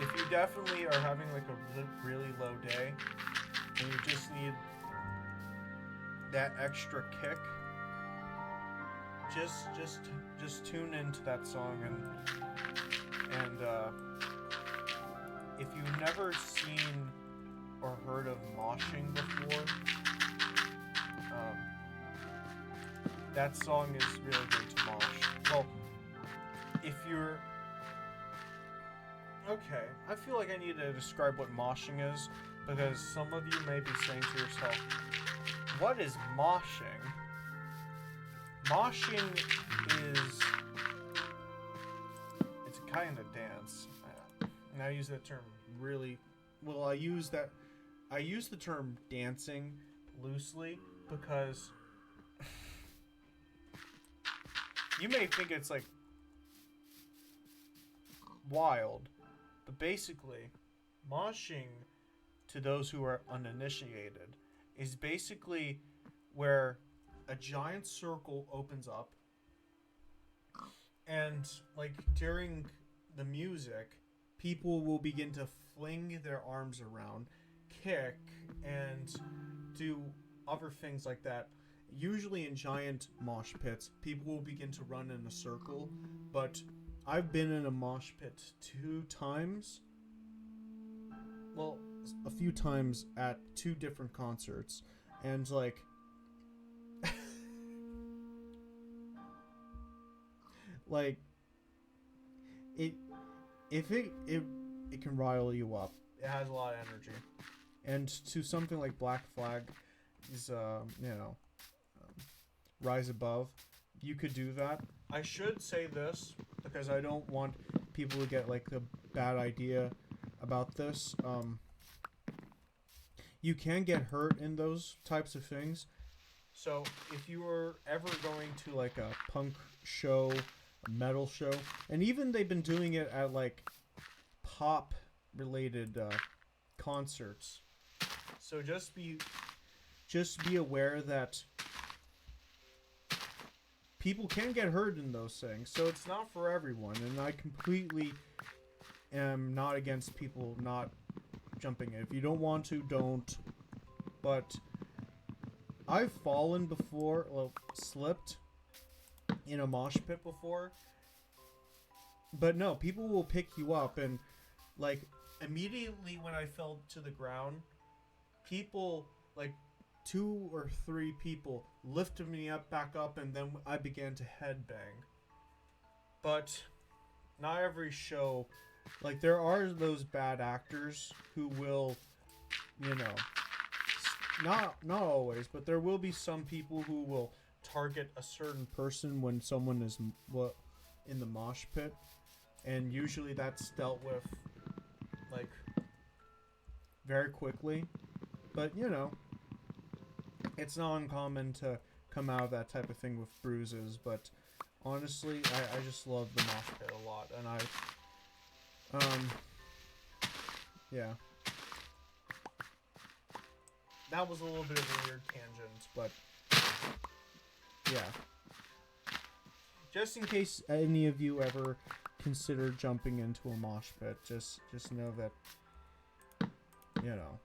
If you definitely are having like a really low day and you just need that extra kick, just tune into that song, and if you've never seen or heard of moshing before, that song is really good to mosh. Well, if you're okay, I feel like I need to describe what moshing is, because some of you may be saying to yourself, what is moshing? Moshing is, it's a kind of dance, and I use that term really, well, I use the term dancing loosely, because you may think it's like wild, but basically moshing, to those who are uninitiated, is basically where a giant circle opens up, and like during the music, people will begin to fling their arms around, kick, and do other things like that. Usually in giant mosh pits, people will begin to run in a circle, but I've been in a mosh pit 2 times. Well, a few times at 2 different concerts, and like like it can rile you up. It has a lot of energy, and to something like Black Flag is Rise Above, you could do that. I should say this because I don't want people to get like a bad idea about this. You can get hurt in those types of things. So if you were ever going to like a punk show, a metal show, and even they've been doing it at like pop related concerts. So just be aware that people can get hurt in those things. So it's not for everyone, and I completely am not against people not jumping in. If you don't want to, don't. But I've fallen before, well, slipped in a mosh pit before. But no, people will pick you up, and like immediately when I fell to the ground, people, like 2 or 3 people lifted me up back up, and then I began to headbang. But not every show, like there are those bad actors who will, you know, not always, but there will be some people who will target a certain person when someone is in the mosh pit, and usually that's dealt with like very quickly. But you know, it's not uncommon to come out of that type of thing with bruises. But honestly, I just love the mosh pit a lot, and yeah. That was a little bit of a weird tangent, but yeah. Just in case any of you ever consider jumping into a mosh pit, just know that, you know,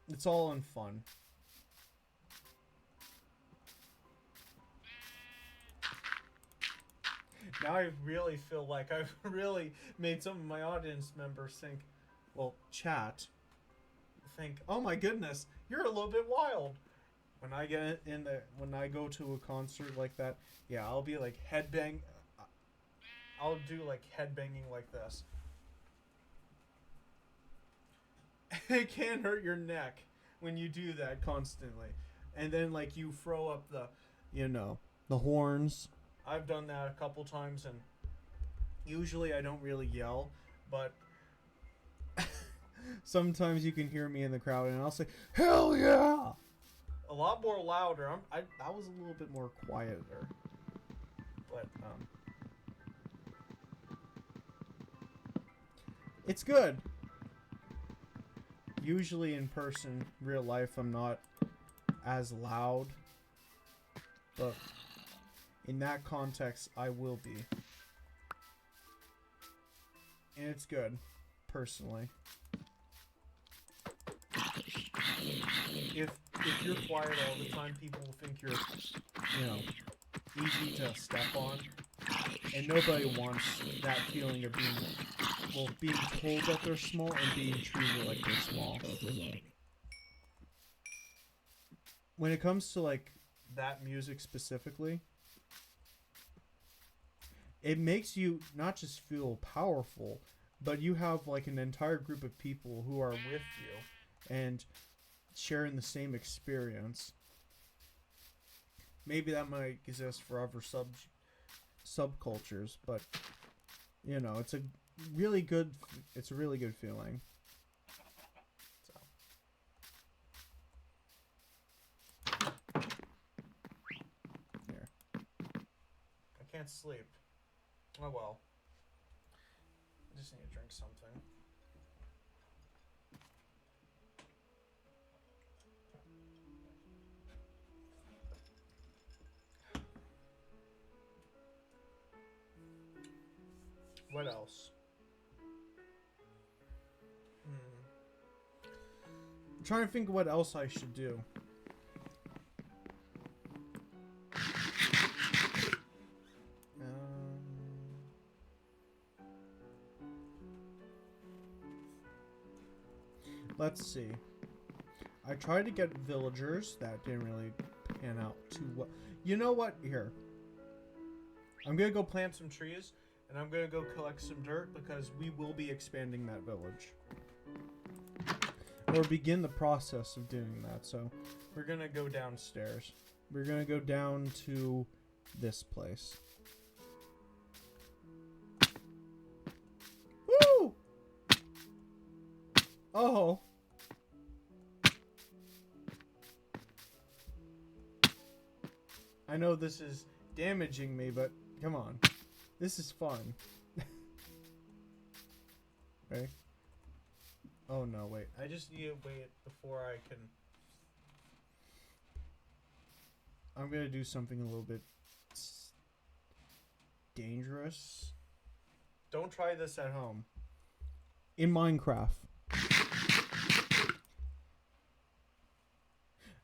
it's all in fun. Now I really feel like I've really made some of my audience members think, well, chat, think, oh my goodness, you're a little bit wild. When I get when I go to a concert like that, yeah, I'll be like headbang. I'll do like headbanging like this. It can hurt your neck when you do that constantly, and then like you throw up the, you know, the horns. I've done that a couple times, and usually I don't really yell, but sometimes you can hear me in the crowd, and I'll say, "Hell yeah!" A lot more louder. I was a little bit more quieter, but it's good. Usually in person, real life, I'm not as loud, but in that context, I will be, and it's good, personally. If you're quiet all the time, people will think you're, you know, easy to step on, and nobody wants that feeling of being told that they're small and being treated like they're small. When it comes to like that music specifically, it makes you not just feel powerful, but you have like an entire group of people who are with you and sharing the same experience. Maybe that might exist for other subcultures, but you know, it's a really good feeling. So here, I can't sleep. Oh well. I just need to drink something. What else? I'm trying to think of what else I should do. Let's see. I tried to get villagers. That didn't really pan out too well. You know what? Here. I'm going to go plant some trees, and I'm going to go collect some dirt, because we will be expanding that village. Or begin the process of doing that. So we're going to go downstairs. We're going to go down to this place. Woo! Oh. I know this is damaging me, but come on. This is fun. Okay. Oh no, wait. I just need to wait before I can... I'm gonna do something a little bit dangerous. Don't try this at home. In Minecraft.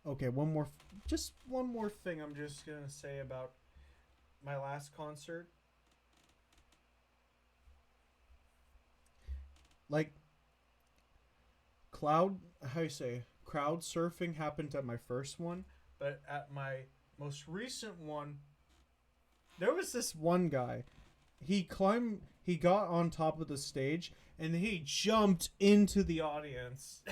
Okay, just one more thing I'm just gonna say about my last concert. Like, crowd surfing happened at my first one, but at my most recent one, there was this one guy. He got on top of the stage, and he jumped into the audience.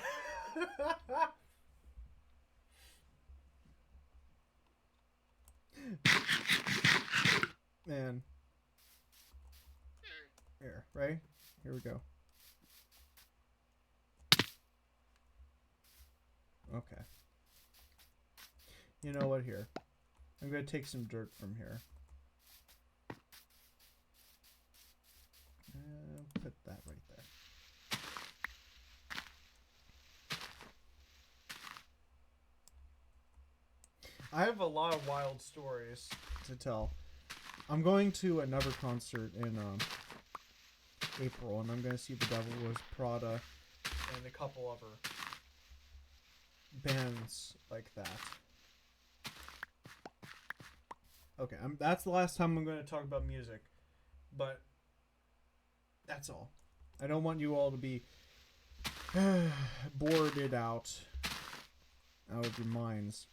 Man. Here, right? Here we go. Okay. You know what? Here. I'm going to take some dirt from here. Put that right there. I have a lot of wild stories to tell. I'm going to another concert in April, and I'm going to see The Devil Wears Prada and a couple other bands like that. Okay, that's the last time I'm going to talk about music, but that's all. I don't want you all to be boarded out of your minds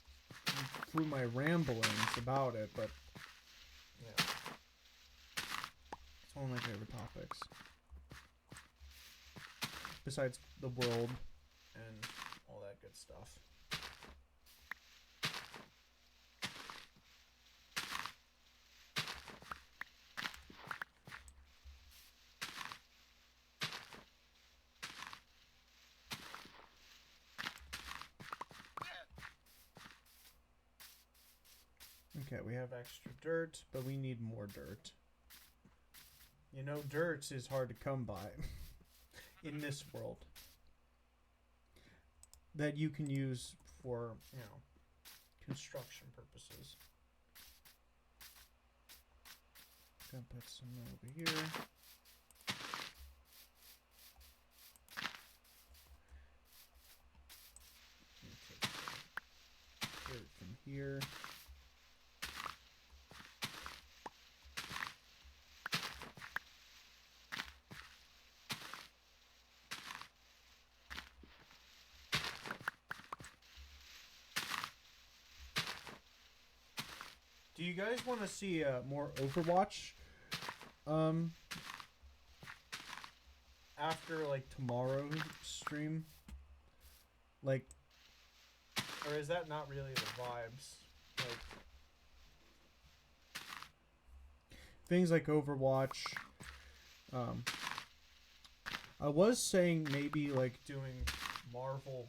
through my ramblings about it, but yeah, it's one of my favorite topics. Besides the world and all that good stuff. Okay, we have extra dirt, but we need more dirt. You know, dirt is hard to come by in this world. That you can use for, construction purposes. Gonna put some over here. Take dirt from here. Do you guys want to see more Overwatch? After tomorrow's stream, or is that not really the vibes? Things like Overwatch. I was saying maybe doing Marvel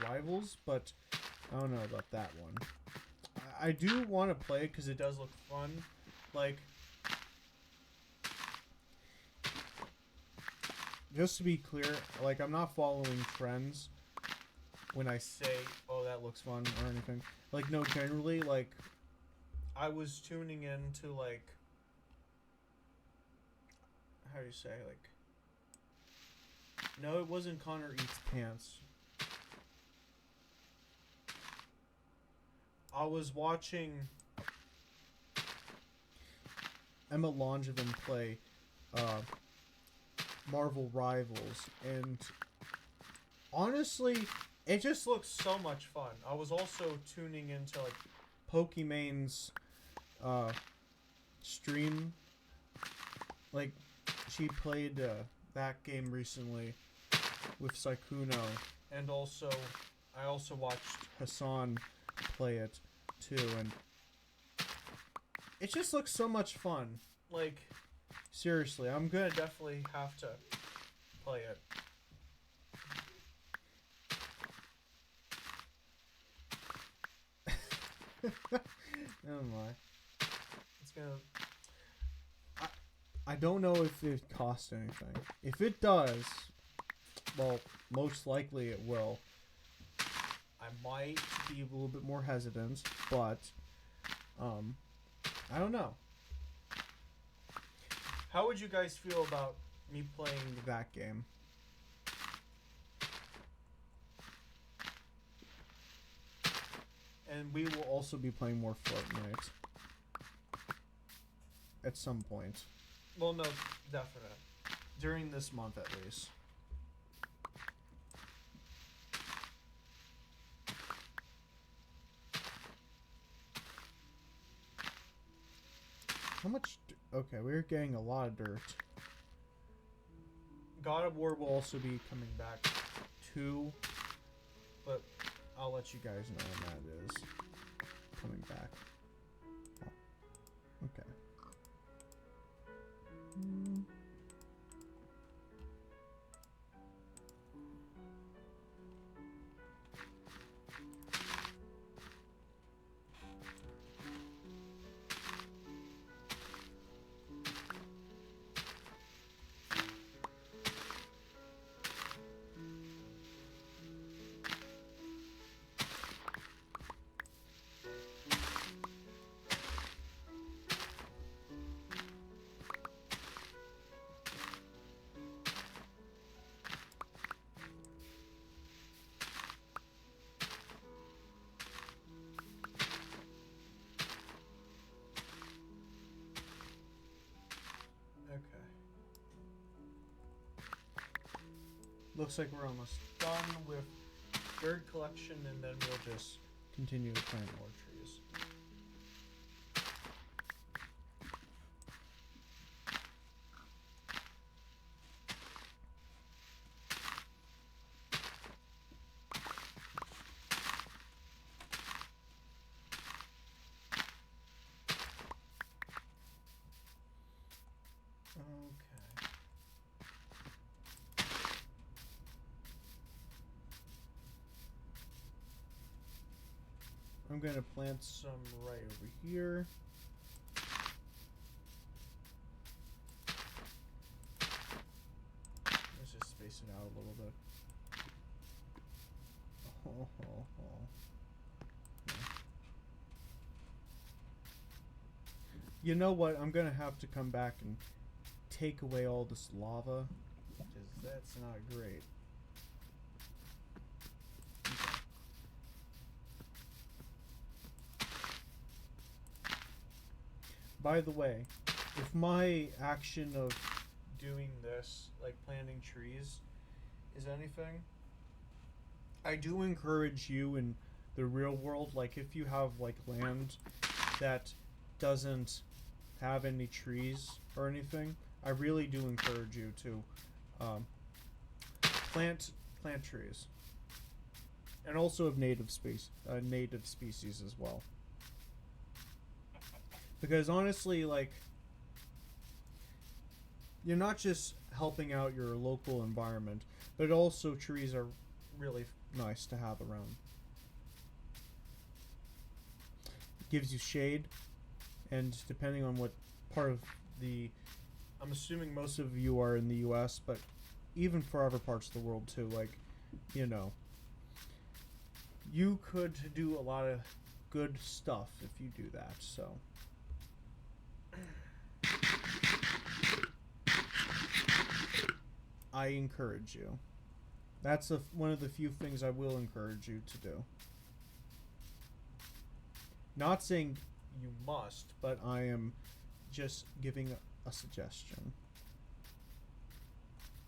Rivals, but I don't know about that one. I do want to play it because it does look fun. Just to be clear, I'm not following trends when I say, oh, that looks fun or anything. No, generally, I was tuning into, how do you say, no, it wasn't Connor Eats Pants. I was watching Emma Langevin play Marvel Rivals, and honestly, it just looks so much fun. I was also tuning into Pokemon's stream. She played that game recently with Sykkuno, and I also watched Hassan play it too, and it just looks so much fun. Seriously, I'm gonna definitely have to play it. Oh my. It's gonna... I don't know if it costs anything. If it does, well, most likely it will. I might be a little bit more hesitant, but I don't know. How would you guys feel about me playing that game? And we will also be playing more Fortnite. At some point. Well, no, definite. During this month, at least. How much... Okay, we're getting a lot of dirt. God of War will also be coming back too. But I'll let you guys know when that is coming back. Oh, okay. Okay. Looks like we're almost done with bird collection, and then we'll just continue to plant more trees. Okay. I'm gonna plant some right over here. Let's just space it out a little bit. You know what? I'm gonna have to come back and take away all this lava, because that's not great. By the way, if my action of doing this, like planting trees, is anything, I do encourage you in the real world, like if you have like land that doesn't have any trees or anything, I really do encourage you to plant trees, and also of native species as well. Because honestly, like, you're not just helping out your local environment, but also trees are really nice to have around. Gives you shade, and depending on what part of the... I'm assuming most of you are in the US, but even for other parts of the world too, like, you know, you could do a lot of good stuff if you do that, so... I encourage you. That's one of the few things I will encourage you to do. Not saying you must, but I am just giving a suggestion.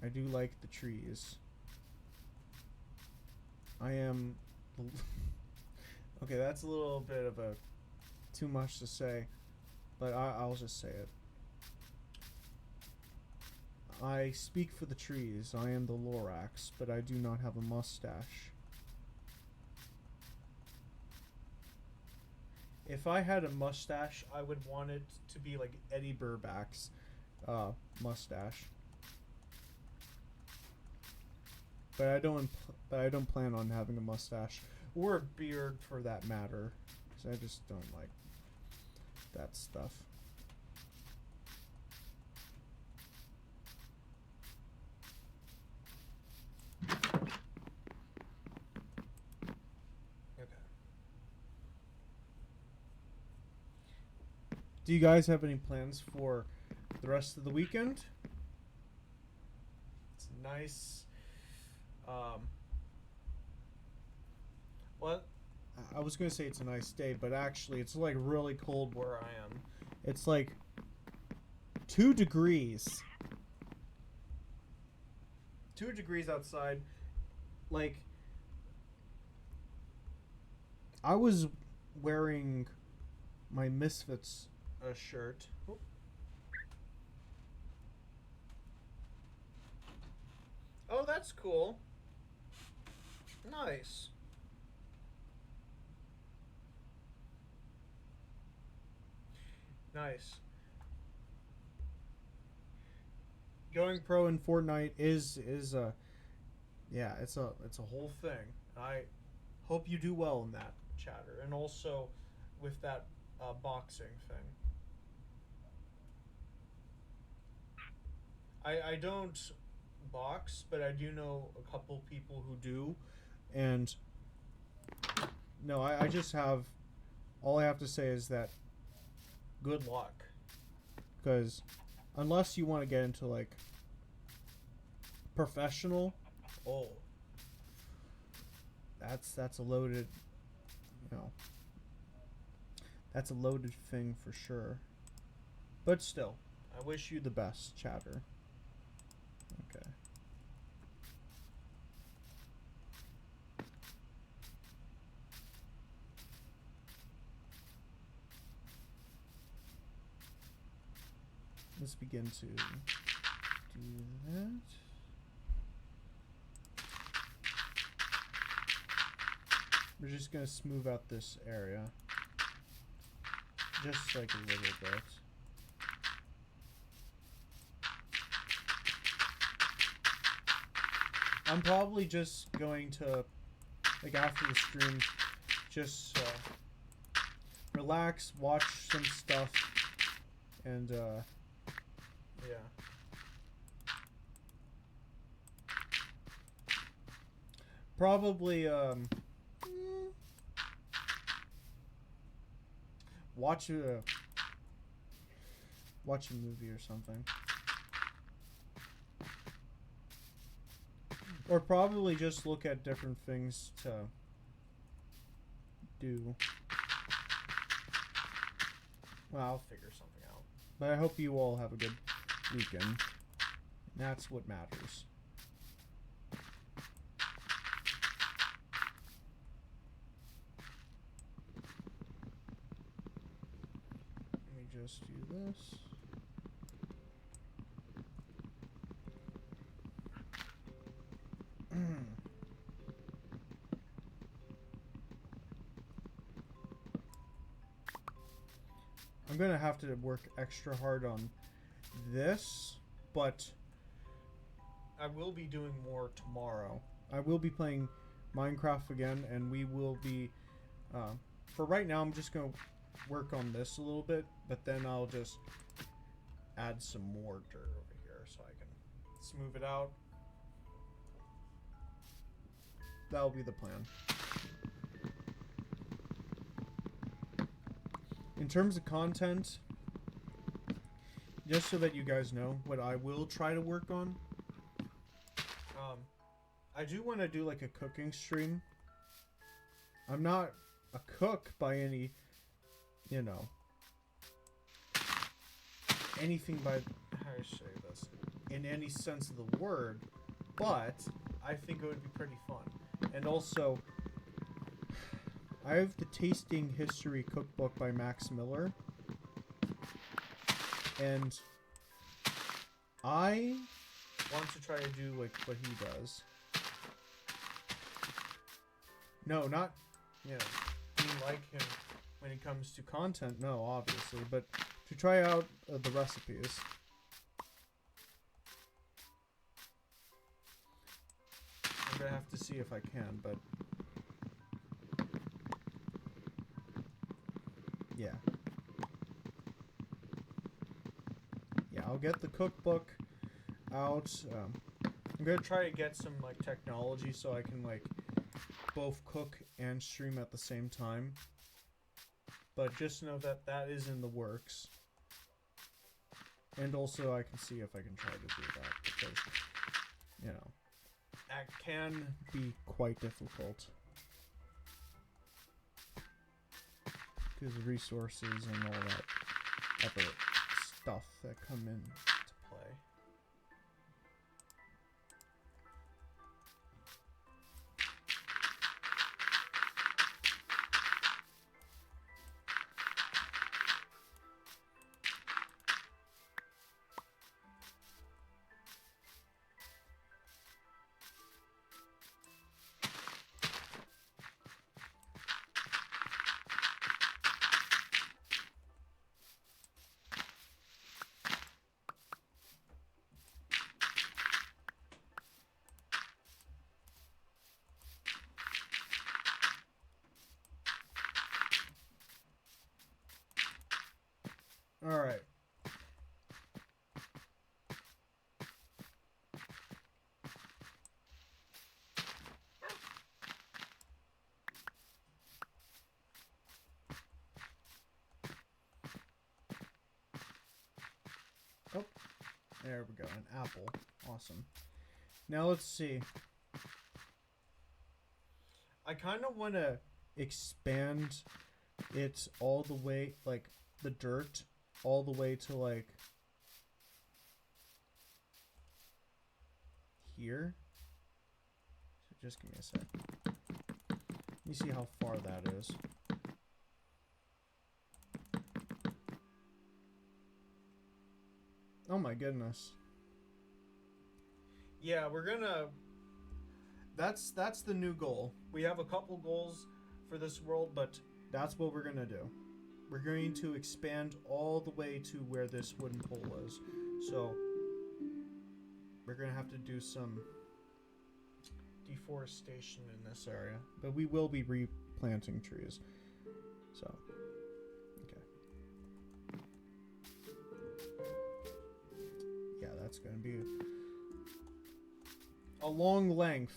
I do like the trees. I am... Okay, that's a little bit of a... too much to say, but I'll just say it. I speak for the trees. I am the Lorax, but I do not have a mustache. If I had a mustache, I would want it to be like Eddie Burback's mustache. But I don't plan on having a mustache or a beard for that matter, because I just don't like that stuff. Do you guys have any plans for the rest of the weekend? It's nice. What? I was gonna say it's a nice day, but actually it's like really cold where I am. It's like 2 degrees. 2 degrees outside. Like, I was wearing my Misfits shirt. Oh, that's cool. Nice. Nice. Going pro in Fortnite is a yeah, it's a whole thing. I hope you do well in that, chatter, and also with that boxing thing. I don't box, but I do know a couple people who do, and no, I just have all I have to say is that good luck, because unless you want to get into like professional, oh, that's a loaded, you know, that's a loaded thing for sure. But still, I wish you the best, chatter. Okay. Let's begin to do that. We're just gonna smooth out this area. Just like a little bit. I'm probably just going to, like after the stream, just relax, watch some stuff, and yeah. Probably watch a movie or something. Or probably just look at different things to do. Well, I'll figure something out. But I hope you all have a good weekend. That's what matters. Let me just do this. I'm gonna have to work extra hard on this, but I will be doing more tomorrow. I will be playing Minecraft again, and we will be for right now I'm just gonna work on this a little bit, but then I'll just add some more dirt over here so I can smooth it out. That'll be the plan. In terms of content, just so that you guys know what I will try to work on, I do want to do like a cooking stream. I'm not a cook by any, you know, anything by, how do I say this, in any sense of the word, but I think it would be pretty fun. And also, I have the Tasting History Cookbook by Max Miller, and I want to try to do like what he does. No, not, you know, being like him when it comes to content, no, obviously, but to try out the recipes. I'm gonna have to see if I can, but yeah. Yeah, I'll get the cookbook out. I'm gonna try to get some like technology so I can like both cook and stream at the same time. But just know that that is in the works. And also I can see if I can try to do that because, you know, that can be quite difficult. because of resources and all that other stuff that come into play. All right. Oh, there we go. An apple. Awesome. Now let's see. I kind of want to expand it all the way, like the dirt, all the way to like here. So just give me a sec. Let me see how far that is. Oh my goodness. Yeah, we're gonna... That's the new goal. We have a couple goals for this world, but that's what we're gonna do. We're going to expand all the way to where this wooden pole is. So, we're gonna have to do some deforestation in this area. But we will be replanting trees. So, okay. Yeah, that's gonna be a long length.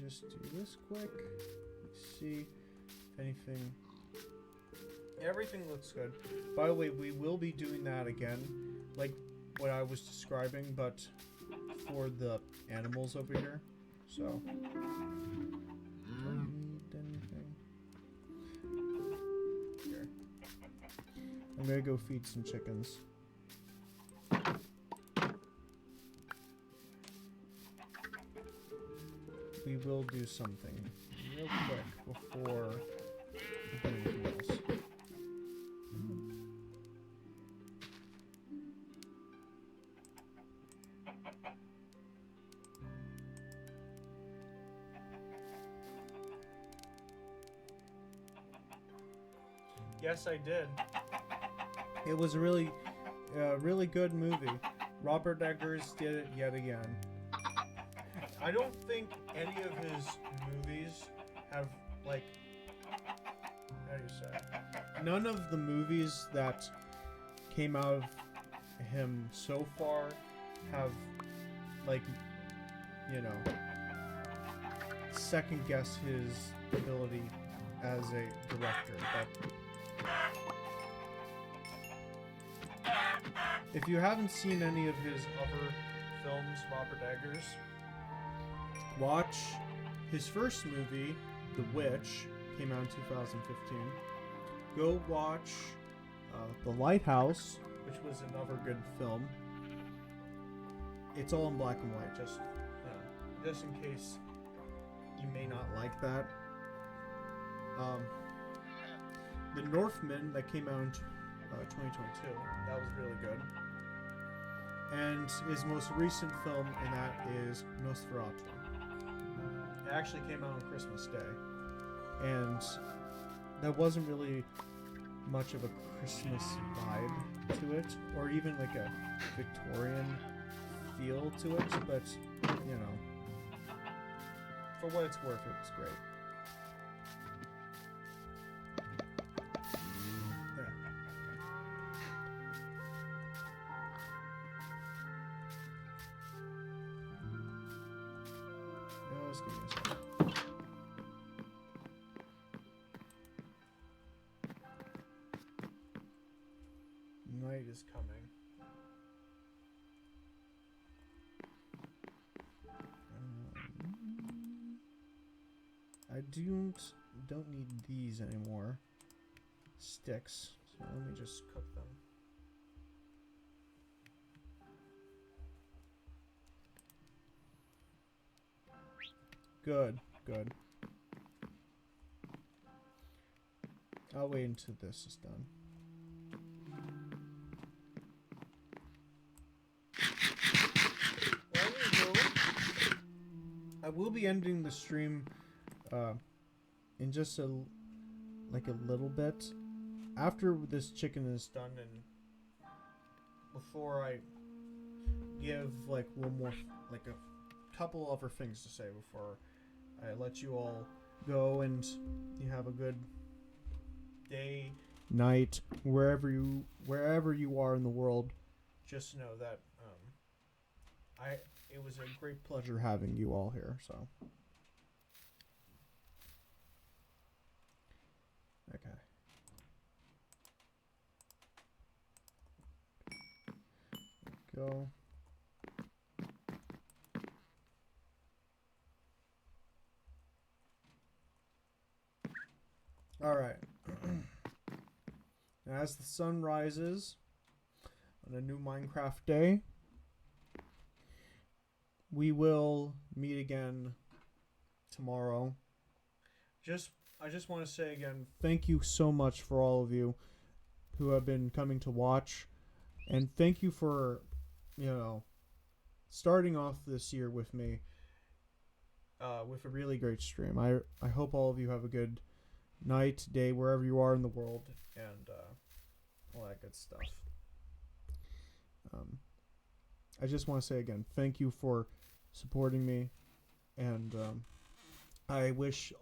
Just do this quick. Let's see if anything. Everything looks good. By the way, we will be doing that again, like what I was describing, but for the animals over here. So. Don't need anything. Here. I'm gonna go feed some chickens. We will do something real quick before we do anything else. Yes, I did. It was a really good movie. Robert Eggers did it yet again. I don't think any of his movies have, like, how do you say? None of the movies that came out of him so far have, like, you know, second guess his ability as a director. But if you haven't seen any of his other films, Robert Eggers, watch his first movie, The Witch, came out in 2015. Go watch The Lighthouse, which was another good film. It's all in black and white, just just in case you may not like that. The Northman that came out in 2022, that was really good. And his most recent film, and that is Nosferatu. It actually came out on Christmas Day, and that wasn't really much of a Christmas vibe to it, or even like a Victorian feel to it, but, you know, for what it's worth, it was great. Yeah. Just give me a second. night is coming. I don't need these anymore. Sticks. So let me just cook them. Good, good. I'll wait until this is done. Well, I will be ending the stream in just a little bit after this chicken is done, and before I give like one more, like a couple other things to say before I let you all go, and you have a good day, night, wherever you are in the world. Just know that it was a great pleasure having you all here. So okay. Go. All right. As the sun rises on a new Minecraft day, we will meet again tomorrow. I just want to say again, thank you so much for all of you who have been coming to watch, and thank you for, starting off this year with me with a really great stream. I hope all of you have a good night, day, wherever you are in the world, and all that good stuff. I just want to say again, thank you for supporting me, and I wish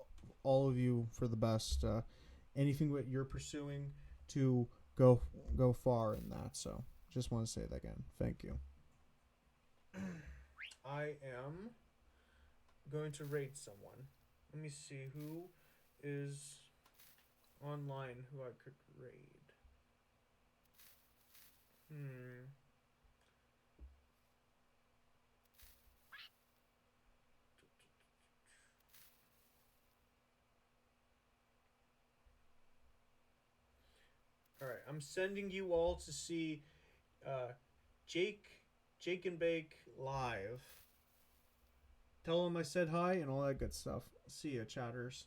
all of you for the best. Anything that you're pursuing to go far in that. So just want to say that again. Thank you. I am going to raid someone. Let me see who is online who I could raid. Alright, I'm sending you all to see Jake and Bake live. Tell him I said hi and all that good stuff. See ya, chatters.